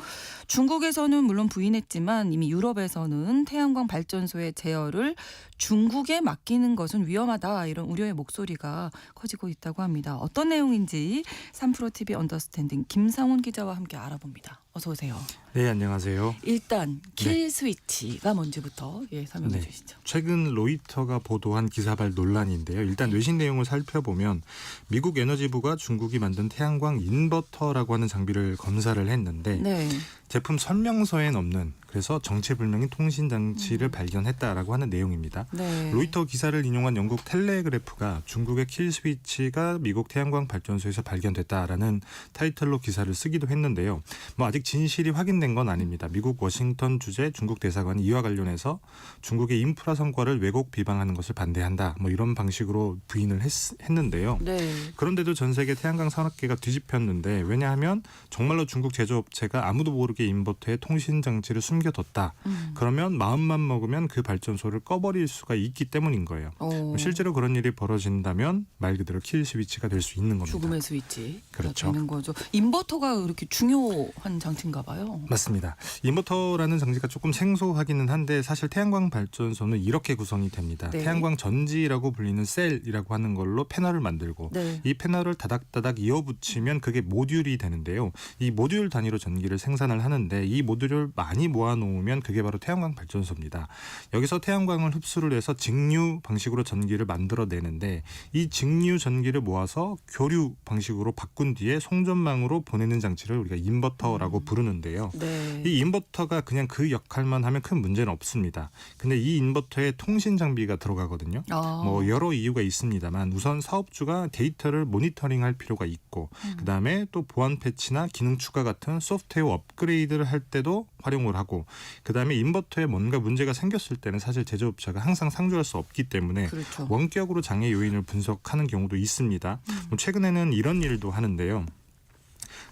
S2: 중국에서는 물론 부인했지만 이미 유럽에서는 태양광 발전소의 제어를 중국에 맡기는 것은 위험하다. 이런 우려의 목소리가 커지고 있다고 합니다. 어떤 내용인지 3프로TV 언더스탠딩 김상훈 기자와 함께 알아봅니다. 어서 오세요.
S1: 네, 안녕하세요.
S2: 일단 킬 스위치가 뭔지부터 설명해 주시죠.
S1: 최근 로이터가 보도한 기사발 논란인데요. 일단 뇌신 내용을 살펴보면 미국 에너지부가 중국이 만든 태양광 인버터라고 하는 장비를 검사를 했는데
S2: 네.
S1: 제품 설명서엔 없는 그래서 정체불명인 통신장치를 발견했다라고 하는 내용입니다.
S2: 네.
S1: 로이터 기사를 인용한 영국 텔레그래프가 중국의 킬 스위치가 미국 태양광 발전소에서 발견됐다라는 타이틀로 기사를 쓰기도 했는데요. 아직 진실이 확인된 건 아닙니다. 미국 워싱턴 주재 중국 대사관이 이와 관련해서 중국의 인프라 성과를 왜곡 비방하는 것을 반대한다. 이런 방식으로 부인을 했는데요.
S2: 네.
S1: 그런데도 전 세계 태양광 산업계가 뒤집혔는데 왜냐하면 정말로 중국 제조업체가 아무도 모르게 인버터에 통신장치를 숨겨 숨겨뒀다. 그러면 마음만 먹으면 그 발전소를 꺼버릴 수가 있기 때문인 거예요. 실제로 그런 일이 벌어진다면 말 그대로 킬 스위치가 될 수 있는 겁니다.
S2: 죽음의 스위치
S1: 그렇죠.
S2: 되는 거죠. 인버터가 그렇게 중요한 장치인가 봐요.
S1: 맞습니다. 인버터라는 장치가 조금 생소하기는 한데 사실 태양광 발전소는 이렇게 구성이 됩니다.
S2: 네.
S1: 태양광 전지라고 불리는 셀이라고 하는 걸로 패널을 만들고
S2: 네.
S1: 이 패널을 다닥다닥 이어붙이면 그게 모듈이 되는데요. 이 모듈 단위로 전기를 생산을 하는데 이 모듈을 많이 모아놓으면 그게 바로 태양광 발전소입니다. 여기서 태양광을 흡수를 해서 직류 방식으로 전기를 만들어내는데 이 직류 전기를 모아서 교류 방식으로 바꾼 뒤에 송전망으로 보내는 장치를 우리가 인버터라고 부르는데요.
S2: 네.
S1: 이 인버터가 그냥 그 역할만 하면 큰 문제는 없습니다. 근데 이 인버터에 통신 장비가 들어가거든요. 뭐 여러 이유가 있습니다만 우선 사업주가 데이터를 모니터링할 필요가 있고 그다음에 또 보안 패치나 기능 추가 같은 소프트웨어 업그레이드를 할 때도 활용을 하고 그다음에 인버터에 뭔가 문제가 생겼을 때는 사실 제조업체가 항상 상주할 수 없기 때문에
S2: 그렇죠.
S1: 원격으로 장애 요인을 분석하는 경우도 있습니다. 뭐 최근에는 이런 일도 하는데요.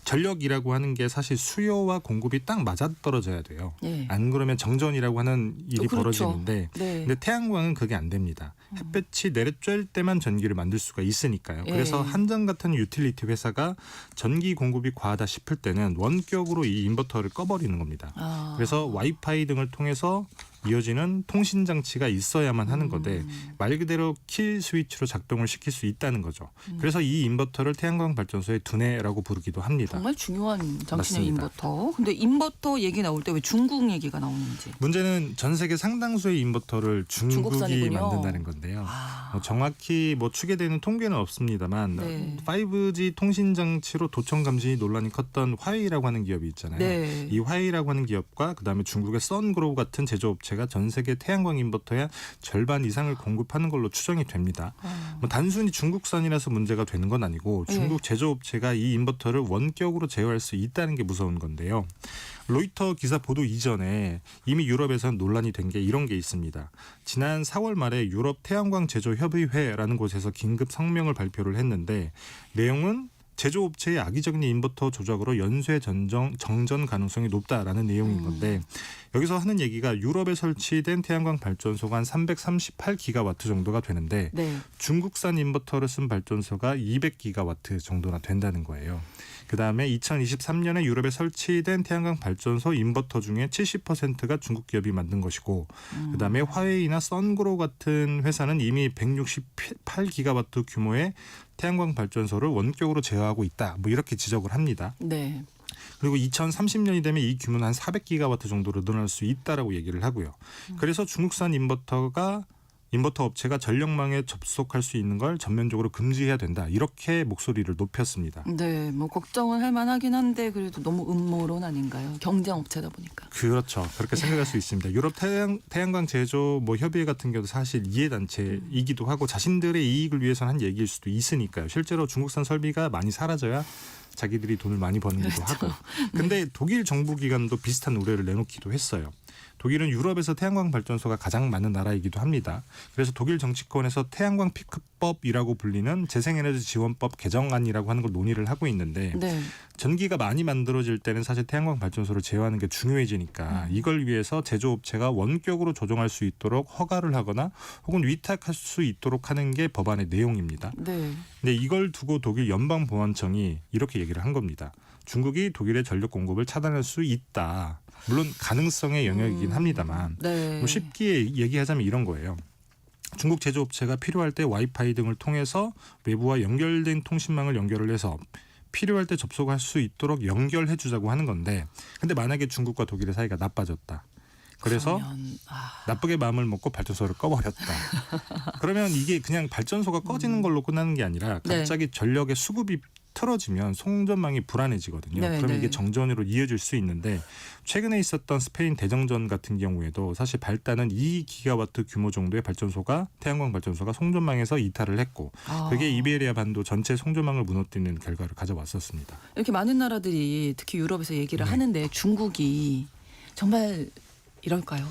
S1: 전력이라고 하는 게 사실 수요와 공급이 딱 맞아떨어져야 돼요.
S2: 예.
S1: 안 그러면 정전이라고 하는 일이
S2: 그렇죠.
S1: 벌어지는데
S2: 네.
S1: 근데 태양광은 그게 안 됩니다. 햇볕이 내려쬐을 때만 전기를 만들 수가 있으니까요.
S2: 예.
S1: 그래서 한전 같은 유틸리티 회사가 전기 공급이 과하다 싶을 때는 원격으로 이 인버터를 꺼버리는 겁니다. 그래서 와이파이 등을 통해서 이어지는 통신 장치가 있어야만 하는 건데 말 그대로 킬 스위치로 작동을 시킬 수 있다는 거죠. 그래서 이 인버터를 태양광 발전소의 두뇌라고 부르기도 합니다.
S2: 정말 중요한 장치네요,
S1: 맞습니다.
S2: 인버터. 근데 인버터 얘기 나올 때 왜 중국 얘기가 나오는지.
S1: 문제는 전 세계 상당수의 인버터를 중국이
S2: 중국산이군요.
S1: 만든다는 건데요. 정확히 뭐 추계되는 통계는 없습니다만
S2: 네.
S1: 5G 통신 장치로 도청 감시 논란이 컸던 화웨이라고 하는 기업이 있잖아요.
S2: 네.
S1: 이 화웨이라고 하는 기업과 그다음에 중국의 선그로우 같은 제조업체가 전 세계 태양광 인버터의 절반 이상을 공급하는 걸로 추정이 됩니다. 뭐 단순히 중국산이라서 문제가 되는 건 아니고 중국 제조업체가 이 인버터를 원격으로 제어할 수 있다는 게 무서운 건데요. 로이터 기사 보도 이전에 이미 유럽에서는 논란이 된 게 이런 게 있습니다. 지난 4월 말에 유럽 태양광 제조 협의회라는 곳에서 긴급 성명을 발표를 했는데 내용은 제조업체의 악의적인 인버터 조작으로 연쇄 정전 가능성이 높다라는 내용인 건데 여기서 하는 얘기가 유럽에 설치된 태양광 발전소가 한 338기가와트 정도가 되는데
S2: 네.
S1: 중국산 인버터를 쓴 발전소가 200기가와트 정도나 된다는 거예요. 그다음에 2023년에 유럽에 설치된 태양광 발전소 인버터 중에 70%가 중국 기업이 만든 것이고 그다음에 화웨이나 선그로우 같은 회사는 이미 168기가와트 규모의 태양광 발전소를 원격으로 제어하고 있다. 뭐 이렇게 지적을 합니다.
S2: 네.
S1: 그리고 2030년이 되면 이 규모는 한 400기가와트 정도로 늘어날 수 있다라고 얘기를 하고요. 그래서 중국산 인버터 업체가 전력망에 접속할 수 있는 걸 전면적으로 금지해야 된다. 이렇게 목소리를 높였습니다.
S2: 네, 뭐 걱정은 할 만하긴 한데 그래도 너무 음모론 아닌가요? 경쟁 업체다 보니까.
S1: 그렇죠. 그렇게 생각할 수 있습니다. 유럽 태양광 제조 뭐 협의회 같은 경우도 사실 이해단체이기도 하고 자신들의 이익을 위해서 한 얘기일 수도 있으니까요. 실제로 중국산 설비가 많이 사라져야 자기들이 돈을 많이 버는기도 하고. 근데 독일 정부기관도 비슷한 우려를 내놓기도 했어요. 독일은 유럽에서 태양광 발전소가 가장 많은 나라이기도 합니다. 그래서 독일 정치권에서 태양광 피크법이라고 불리는 재생에너지 지원법 개정안이라고 하는 걸 논의를 하고 있는데
S2: 네.
S1: 전기가 많이 만들어질 때는 사실 태양광 발전소를 제어하는 게 중요해지니까 이걸 위해서 제조업체가 원격으로 조정할 수 있도록 허가를 하거나 혹은 위탁할 수 있도록 하는 게 법안의 내용입니다.
S2: 네.
S1: 근데 이걸 두고 독일 연방보안청이 이렇게 얘기를 한 겁니다. 중국이 독일의 전력 공급을 차단할 수 있다. 물론 가능성의 영역이긴 합니다만
S2: 네.
S1: 뭐 쉽게 얘기하자면 이런 거예요. 중국 제조업체가 필요할 때 와이파이 등을 통해서 외부와 연결된 통신망을 연결을 해서 필요할 때 접속할 수 있도록 연결해 주자고 하는 건데 근데 만약에 중국과 독일의 사이가 나빠졌다. 그래서 나쁘게 마음을 먹고 발전소를 꺼버렸다. 그러면 이게 그냥 발전소가 꺼지는 걸로 끝나는 게 아니라 갑자기 전력의 수급이 틀어지면 송전망이 불안해지거든요.
S2: 네,
S1: 그러면
S2: 네.
S1: 이게 정전으로 이어질 수 있는데 최근에 있었던 스페인 대정전 같은 경우에도 사실 발단은 2기가와트 규모 정도의 발전소가 태양광 발전소가 송전망에서 이탈을 했고 그게 이베리아 반도 전체 송전망을 무너뜨리는 결과를 가져왔었습니다.
S2: 이렇게 많은 나라들이 특히 유럽에서 얘기를
S1: 네.
S2: 하는데 중국이 정말 이럴까요?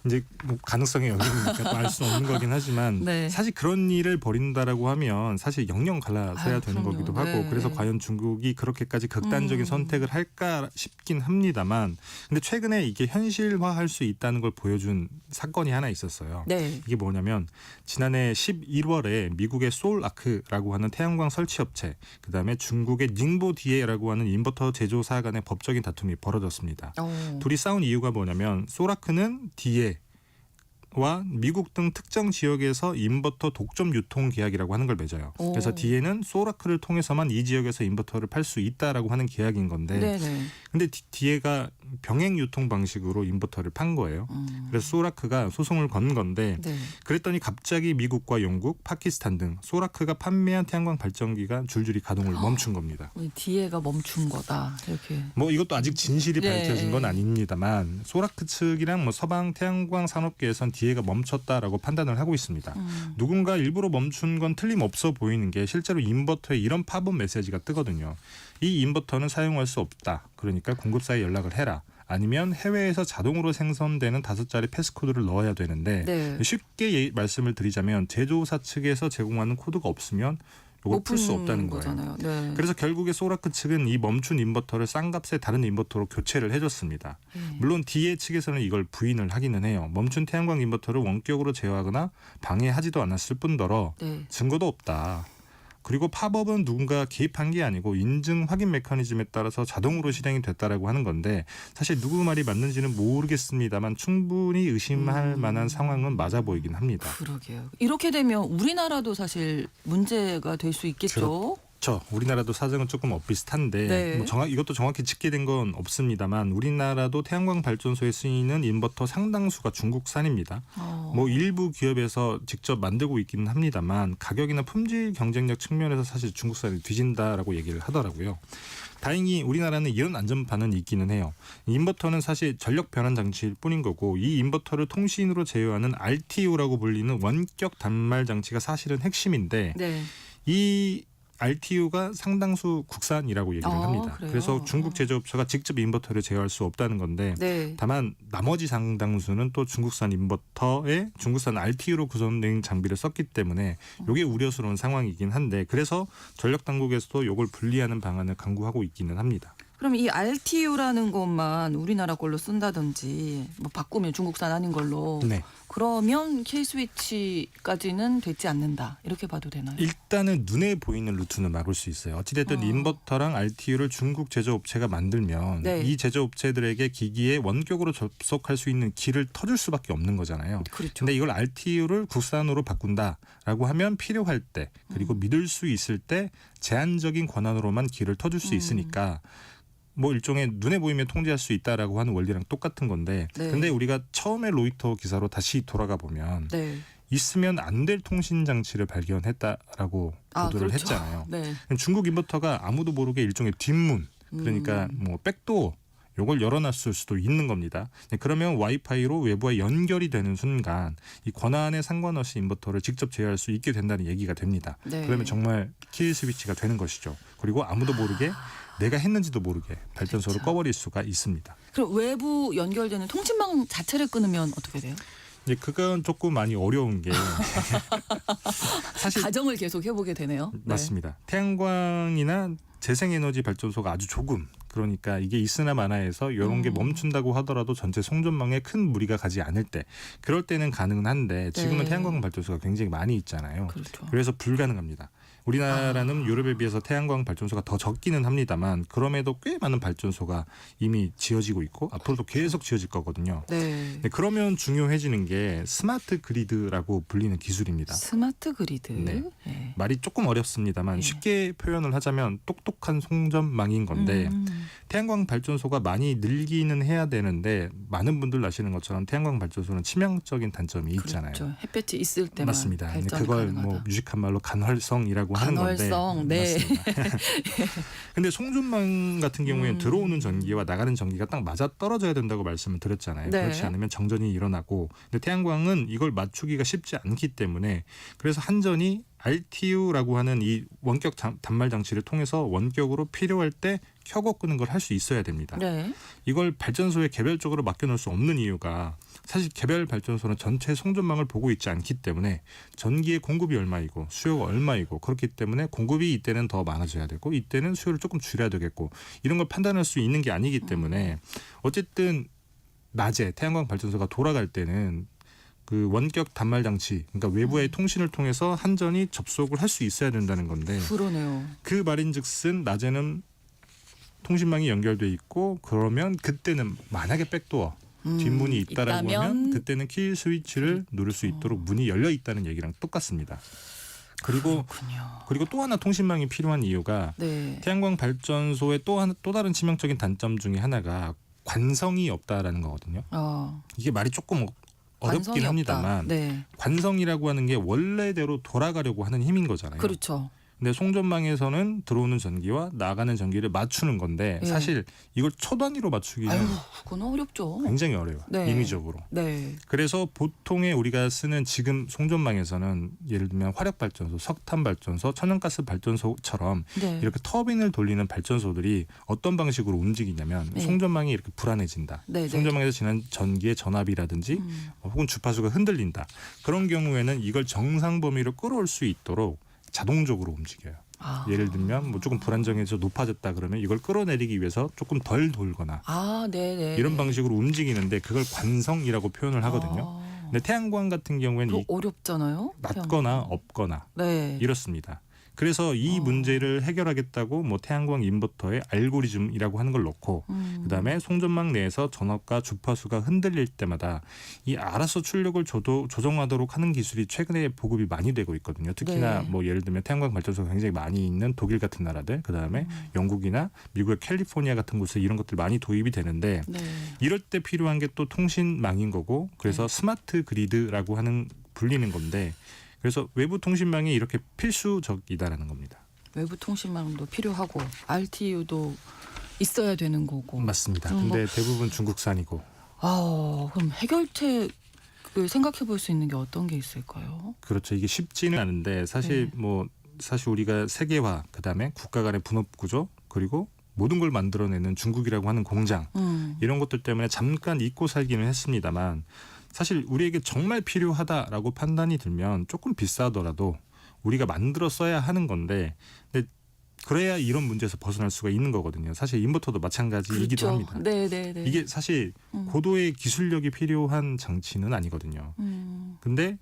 S1: 이제 뭐 가능성의 영역이니까 또 알 수는 없는 거긴 하지만
S2: 네.
S1: 사실 그런 일을 벌인다라고 하면 사실 영영 갈라서야
S2: 아유,
S1: 되는
S2: 그럼요.
S1: 거기도 하고
S2: 네.
S1: 그래서 과연 중국이 그렇게까지 극단적인
S2: 음.
S1: 선택을 할까 싶긴 합니다만 근데 최근에 이게 현실화할 수 있다는 걸 보여준 사건이 하나 있었어요.
S2: 네.
S1: 이게 뭐냐면 지난해 11월에 미국의 소울아크라고 하는 태양광 설치 업체 그다음에 중국의 닝보디에라고 하는 인버터 제조사 간의 법적인 다툼이 벌어졌습니다. 둘이 싸운 이유가 뭐냐면 소라크는 디에와 미국 등 특정 지역에서 인버터 독점 유통 계약이라고 하는 걸 맺어요.
S2: 오.
S1: 그래서 디에는 소라크를 통해서만 이 지역에서 인버터를 팔 수 있다라고 하는 계약인 건데
S2: 네네.
S1: 근데 디에가 병행 유통 방식으로 인버터를 판 거예요. 그래서 소라크가 소송을 건 건데
S2: 네.
S1: 그랬더니 갑자기 미국과 영국, 파키스탄 등 소라크가 판매한 태양광 발전기가 줄줄이 가동을 멈춘 겁니다.
S2: 디에가 멈춘 거다. 이렇게.
S1: 뭐 이것도 아직 진실이
S2: 네.
S1: 밝혀진 건 아닙니다만 소라크 측이랑 뭐 서방 태양광 산업계에선 디에가 멈췄다라고 판단을 하고 있습니다. 누군가 일부러 멈춘 건 틀림없어 보이는 게 실제로 인버터에 이런 팝업 메시지가 뜨거든요. 이 인버터는 사용할 수 없다. 그러니까 공급사에 연락을 해라. 아니면 해외에서 자동으로 생성되는 5자리 패스코드를 넣어야 되는데
S2: 네.
S1: 쉽게 말씀을 드리자면 제조사 측에서 제공하는 코드가 없으면 이걸 풀 수 없다는 거예요.
S2: 거잖아요. 네.
S1: 그래서 결국에 소라크 측은 이 멈춘 인버터를 싼 값에 다른 인버터로 교체를 해줬습니다. 물론 디에 측에서는 이걸 부인을 하기는 해요. 멈춘 태양광 인버터를 원격으로 제어하거나 방해하지도 않았을 뿐더러
S2: 네.
S1: 증거도 없다. 그리고 팝업은 누군가 개입한 게 아니고 인증 확인 메커니즘에 따라서 자동으로 실행이 됐다라고 하는 건데 사실 누구 말이 맞는지는 모르겠습니다만 충분히 의심할 만한 상황은 맞아 보이긴 합니다.
S2: 그러게요. 이렇게 되면 우리나라도 사실 문제가 될 수 있겠죠.
S1: 그렇죠. 우리나라도 사정은 조금 엇비슷한데
S2: 네.
S1: 뭐 이것도 정확히 집계된 건 없습니다만 우리나라도 태양광 발전소에 쓰이는 인버터 상당수가 중국산입니다. 뭐 일부 기업에서 직접 만들고 있기는 합니다만 가격이나 품질 경쟁력 측면에서 사실 중국산이 뒤진다라고 얘기를 하더라고요. 다행히 우리나라는 이런 안전판은 있기는 해요. 인버터는 사실 전력 변환 장치일 뿐인 거고 이 인버터를 통신으로 제어하는 RTU라고 불리는 원격 단말 장치가 사실은 핵심인데
S2: 네.
S1: 이 RTU가 상당수 국산이라고 얘기를 합니다.
S2: 그래요?
S1: 그래서 중국 제조업체가 직접 인버터를 제어할 수 없다는 건데
S2: 네.
S1: 다만 나머지 상당수는 또 중국산 인버터에 중국산 RTU로 구성된 장비를 썼기 때문에 이게 우려스러운 상황이긴 한데 그래서 전력 당국에서도 이걸 분리하는 방안을 강구하고 있기는 합니다.
S2: 그럼 이 RTU라는 것만 우리나라 걸로 쓴다든지 뭐 바꾸면 중국산 아닌 걸로
S1: 네.
S2: 그러면 K스위치까지는 되지 않는다. 이렇게 봐도 되나요?
S1: 일단은 눈에 보이는 루트는 막을 수 있어요. 어찌됐든 인버터랑 RTU를 중국 제조업체가 만들면
S2: 네.
S1: 이 제조업체들에게 기기에 원격으로 접속할 수 있는 길을 터줄 수밖에 없는 거잖아요.
S2: 그렇죠.
S1: 근데 이걸 RTU를 국산으로 바꾼다라고 하면 필요할 때 그리고 믿을 수 있을 때 제한적인 권한으로만 길을 터줄 수 있으니까 뭐 일종의 눈에 보이면 통제할 수 있다라고 하는 원리랑 똑같은 건데
S2: 네.
S1: 근데 우리가 처음에 로이터 기사로 다시 돌아가 보면
S2: 네.
S1: 있으면 안 될 통신 장치를 발견했다라고 보도를
S2: 그렇죠.
S1: 했잖아요.
S2: 네.
S1: 중국 인버터가 아무도 모르게 일종의 뒷문 그러니까 뭐 백도어 요걸 열어놨을 수도 있는 겁니다. 그러면 와이파이로 외부와 연결이 되는 순간 이 권한에 상관없이 인버터를 직접 제어할 수 있게 된다는 얘기가 됩니다.
S2: 네.
S1: 그러면 정말 킬 스위치가 되는 것이죠. 그리고 아무도 모르게 내가 했는지도 모르게 발전소를
S2: 그렇죠.
S1: 꺼버릴 수가 있습니다.
S2: 그럼 외부 연결되는 통신망 자체를 끊으면 어떻게 돼요?
S1: 이제 그건 조금 많이 어려운 게 사실
S2: 가정을 계속 해보게 되네요.
S1: 맞습니다. 태양광이나 재생에너지 발전소가 아주 조금 그러니까 이게 있으나 마나해서 이런 게 멈춘다고 하더라도 전체 송전망에 큰 무리가 가지 않을 때 그럴 때는 가능은 한데 지금은
S2: 네.
S1: 태양광 발전소가 굉장히 많이 있잖아요.
S2: 그렇죠.
S1: 그래서 불가능합니다. 우리나라는 유럽에 비해서 태양광 발전소가 더 적기는 합니다만 그럼에도 꽤 많은 발전소가 이미 지어지고 있고 앞으로도 계속 지어질 거거든요.
S2: 네.
S1: 네, 그러면 중요해지는 게 스마트 그리드라고 불리는 기술입니다.
S2: 스마트 그리드.
S1: 네.
S2: 네.
S1: 말이 조금 어렵습니다만
S2: 네.
S1: 쉽게 표현을 하자면 똑똑한 송전망인 건데 태양광 발전소가 많이 늘기는 해야 되는데 많은 분들 아시는 것처럼 태양광 발전소는 치명적인 단점이 있잖아요.
S2: 그렇죠. 햇볕이 있을 때만
S1: 맞습니다. 근데
S2: 발전이
S1: 그걸
S2: 가능하다.
S1: 뭐 유식한 말로 간헐성이라고 하는 건데
S2: 간헐성, 네.
S1: 맞습니다. 근데 송전망 같은 경우에는 들어오는 전기와 나가는 전기가 딱 맞아 떨어져야 된다고 말씀을 드렸잖아요.
S2: 네.
S1: 그렇지 않으면 정전이 일어나고 근데 태양광은 이걸 맞추기가 쉽지 않기 때문에 그래서 한전이 RTU라고 하는 이 원격 단말 장치를 통해서 원격으로 필요할 때 켜고 끄는 걸 할 수 있어야 됩니다.
S2: 네.
S1: 이걸 발전소에 개별적으로 맡겨놓을 수 없는 이유가 사실 개별 발전소는 전체 송전망을 보고 있지 않기 때문에 전기의 공급이 얼마이고 수요가 얼마이고 그렇기 때문에 공급이 이때는 더 많아져야 되고 이때는 수요를 조금 줄여야 되겠고 이런 걸 판단할 수 있는 게 아니기 때문에 어쨌든 낮에 태양광 발전소가 돌아갈 때는 그 원격 단말 장치, 그러니까 외부의 통신을 통해서 한전이 접속을 할 수 있어야 된다는 건데
S2: 그러네요.
S1: 그 말인즉슨 낮에는 통신망이 연결돼 있고 그러면 그때는 만약에 백도어 뒷문이 있다라고
S2: 있다면?
S1: 하면 그때는 킬 스위치를 누를 수 있도록 문이 열려 있다는 얘기랑 똑같습니다. 그리고 또 하나 통신망이 필요한 이유가
S2: 네.
S1: 태양광 발전소의 또 다른 치명적인 단점 중에 하나가 관성이 없다라는 거거든요. 이게 말이 조금 어렵긴
S2: 관성이
S1: 합니다만
S2: 없다. 네.
S1: 관성이라고 하는 게 원래대로 돌아가려고 하는 힘인 거잖아요.
S2: 그렇죠.
S1: 근데 송전망에서는 들어오는 전기와 나가는 전기를 맞추는 건데
S2: 네.
S1: 사실 이걸 초 단위로 맞추기는
S2: 아유, 그건 어렵죠.
S1: 굉장히 어려워요.
S2: 네.
S1: 인위적으로.
S2: 네.
S1: 그래서 보통의 우리가 쓰는 지금 송전망에서는 예를 들면 화력발전소, 석탄발전소, 천연가스 발전소처럼
S2: 네.
S1: 이렇게 터빈을 돌리는 발전소들이 어떤 방식으로 움직이냐면
S2: 네.
S1: 송전망이 이렇게 불안해진다.
S2: 네, 네.
S1: 송전망에서 지난 전기의 전압이라든지 혹은 주파수가 흔들린다. 그런 경우에는 이걸 정상 범위로 끌어올 수 있도록 자동적으로 움직여요. 예를 들면 뭐 조금 불안정해져 높아졌다 그러면 이걸 끌어내리기 위해서 조금 덜 돌거나
S2: 네네.
S1: 이런 방식으로 움직이는데 그걸 관성이라고 표현을 하거든요. 근데 태양광 같은 경우에는 이
S2: 어렵잖아요.
S1: 낮거나 없거나
S2: 네.
S1: 이렇습니다. 그래서 이 문제를 해결하겠다고 뭐 태양광 인버터에 알고리즘이라고 하는 걸 넣고 그다음에 송전망 내에서 전압과 주파수가 흔들릴 때마다 이 알아서 출력을 조정하도록 하는 기술이 최근에 보급이 많이 되고 있거든요. 특히나
S2: 네.
S1: 뭐 예를 들면 태양광 발전소가 굉장히 많이 있는 독일 같은 나라들 그다음에 영국이나 미국의 캘리포니아 같은 곳에 이런 것들 많이 도입이 되는데
S2: 네.
S1: 이럴 때 필요한 게 또 통신망인 거고 그래서 스마트 그리드라고 하는 불리는 건데 그래서 외부 통신망이 이렇게 필수적이다라는 겁니다.
S2: 외부 통신망도 필요하고 RTU도 있어야 되는 거고.
S1: 맞습니다.
S2: 뭐
S1: 근데 대부분 중국산이고.
S2: 그럼 해결책을 생각해 볼 수 있는 게 어떤 게 있을까요?
S1: 그렇죠. 이게 쉽지는 않은데 사실 사실 우리가 세계화 그다음에 국가 간의 분업 구조 그리고 모든 걸 만들어내는 중국이라고 하는 공장 이런 것들 때문에 잠깐 잊고 살기는 했습니다만 사실 우리에게 정말 필요하다라고 판단이 들면 조금 비싸더라도 우리가 만들어 써야 하는 건데 근데 그래야 이런 문제에서 벗어날 수가 있는 거거든요. 사실 인버터도 마찬가지이기도
S2: 그렇죠.
S1: 합니다.
S2: 네네네.
S1: 이게 사실 고도의 기술력이 필요한 장치는 아니거든요. 근데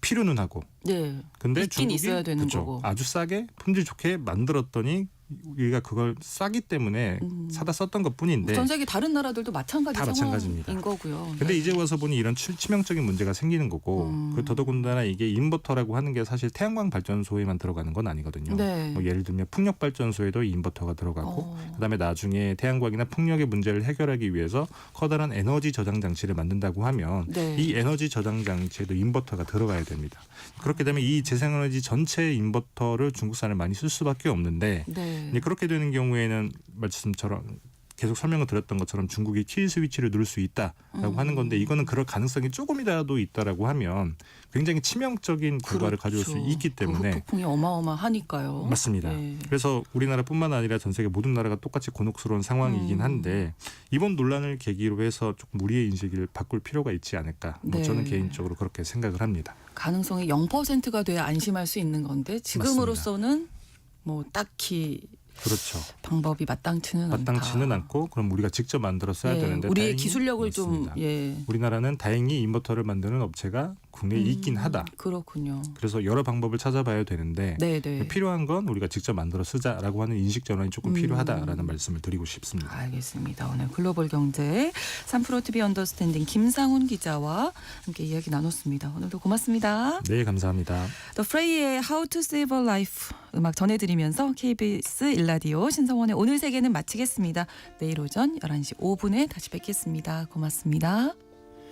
S1: 필요는 하고
S2: 네.
S1: 근데
S2: 있긴
S1: 중국이
S2: 있어야 되는
S1: 그쵸,
S2: 거고.
S1: 아주 싸게 품질 좋게 만들었더니 우리가 그걸 싸기 때문에 사다 썼던 것뿐인데
S2: 전 세계 다른 나라들도 마찬가지
S1: 다
S2: 상황인
S1: 마찬가지입니다.
S2: 거고요.
S1: 근데
S2: 네.
S1: 이제 와서 보니 이런 치명적인 문제가 생기는 거고 그 더더군다나 이게 인버터라고 하는 게 사실 태양광 발전소에만 들어가는 건 아니거든요.
S2: 네.
S1: 뭐 예를 들면 풍력 발전소에도 인버터가 들어가고 그다음에 나중에 태양광이나 풍력의 문제를 해결하기 위해서 커다란 에너지 저장 장치를 만든다고 하면
S2: 네.
S1: 이 에너지 저장 장치에도 인버터가 들어가야 됩니다. 그렇게 되면 이 재생에너지 전체 인버터를 중국산을 많이 쓸 수밖에 없는데
S2: 네.
S1: 이제 그렇게 되는 경우에는 말씀처럼 계속 설명을 드렸던 것처럼 중국이 킬 스위치를 누를 수 있다라고 하는 건데 이거는 그럴 가능성이 조금이라도 있다라고 하면 굉장히 치명적인 결과를 가져올 수 있기 때문에
S2: 그 폭풍이 어마어마하니까요.
S1: 맞습니다.
S2: 네.
S1: 그래서 우리나라뿐만 아니라 전 세계 모든 나라가 똑같이 곤혹스러운 상황이긴 한데 이번 논란을 계기로 해서 조금 우리의 인식을 바꿀 필요가 있지 않을까. 뭐
S2: 네.
S1: 저는 개인적으로 그렇게 생각을 합니다.
S2: 가능성이 0%가 돼야 안심할 수 있는 건데 지금으로서는 뭐 딱히
S1: 그렇죠.
S2: 방법이 마땅치는 않다.
S1: 않고 그럼 우리가 직접 만들어 써야 되는데
S2: 우리의
S1: 다행히
S2: 기술력을
S1: 맞습니다.
S2: 좀
S1: 우리나라는 다행히 인버터를 만드는 업체가 국내에 있긴 하다.
S2: 그렇군요.
S1: 그래서 여러 방법을 찾아봐야 되는데
S2: 네네.
S1: 필요한 건 우리가 직접 만들어 쓰자라고 하는 인식 전환이 조금 필요하다라는 말씀을 드리고 싶습니다.
S2: 알겠습니다. 오늘 글로벌 경제 3프로 TV 언더스탠딩 김상훈 기자와 함께 이야기 나눴습니다. 오늘도 고맙습니다.
S1: 네, 감사합니다.
S2: The Fray의 How to Save a Life 음악 전해드리면서 KBS 일라디오 신성원의 오늘 세계는 마치겠습니다. 내일 오전 11시 5분에 다시 뵙겠습니다. 고맙습니다.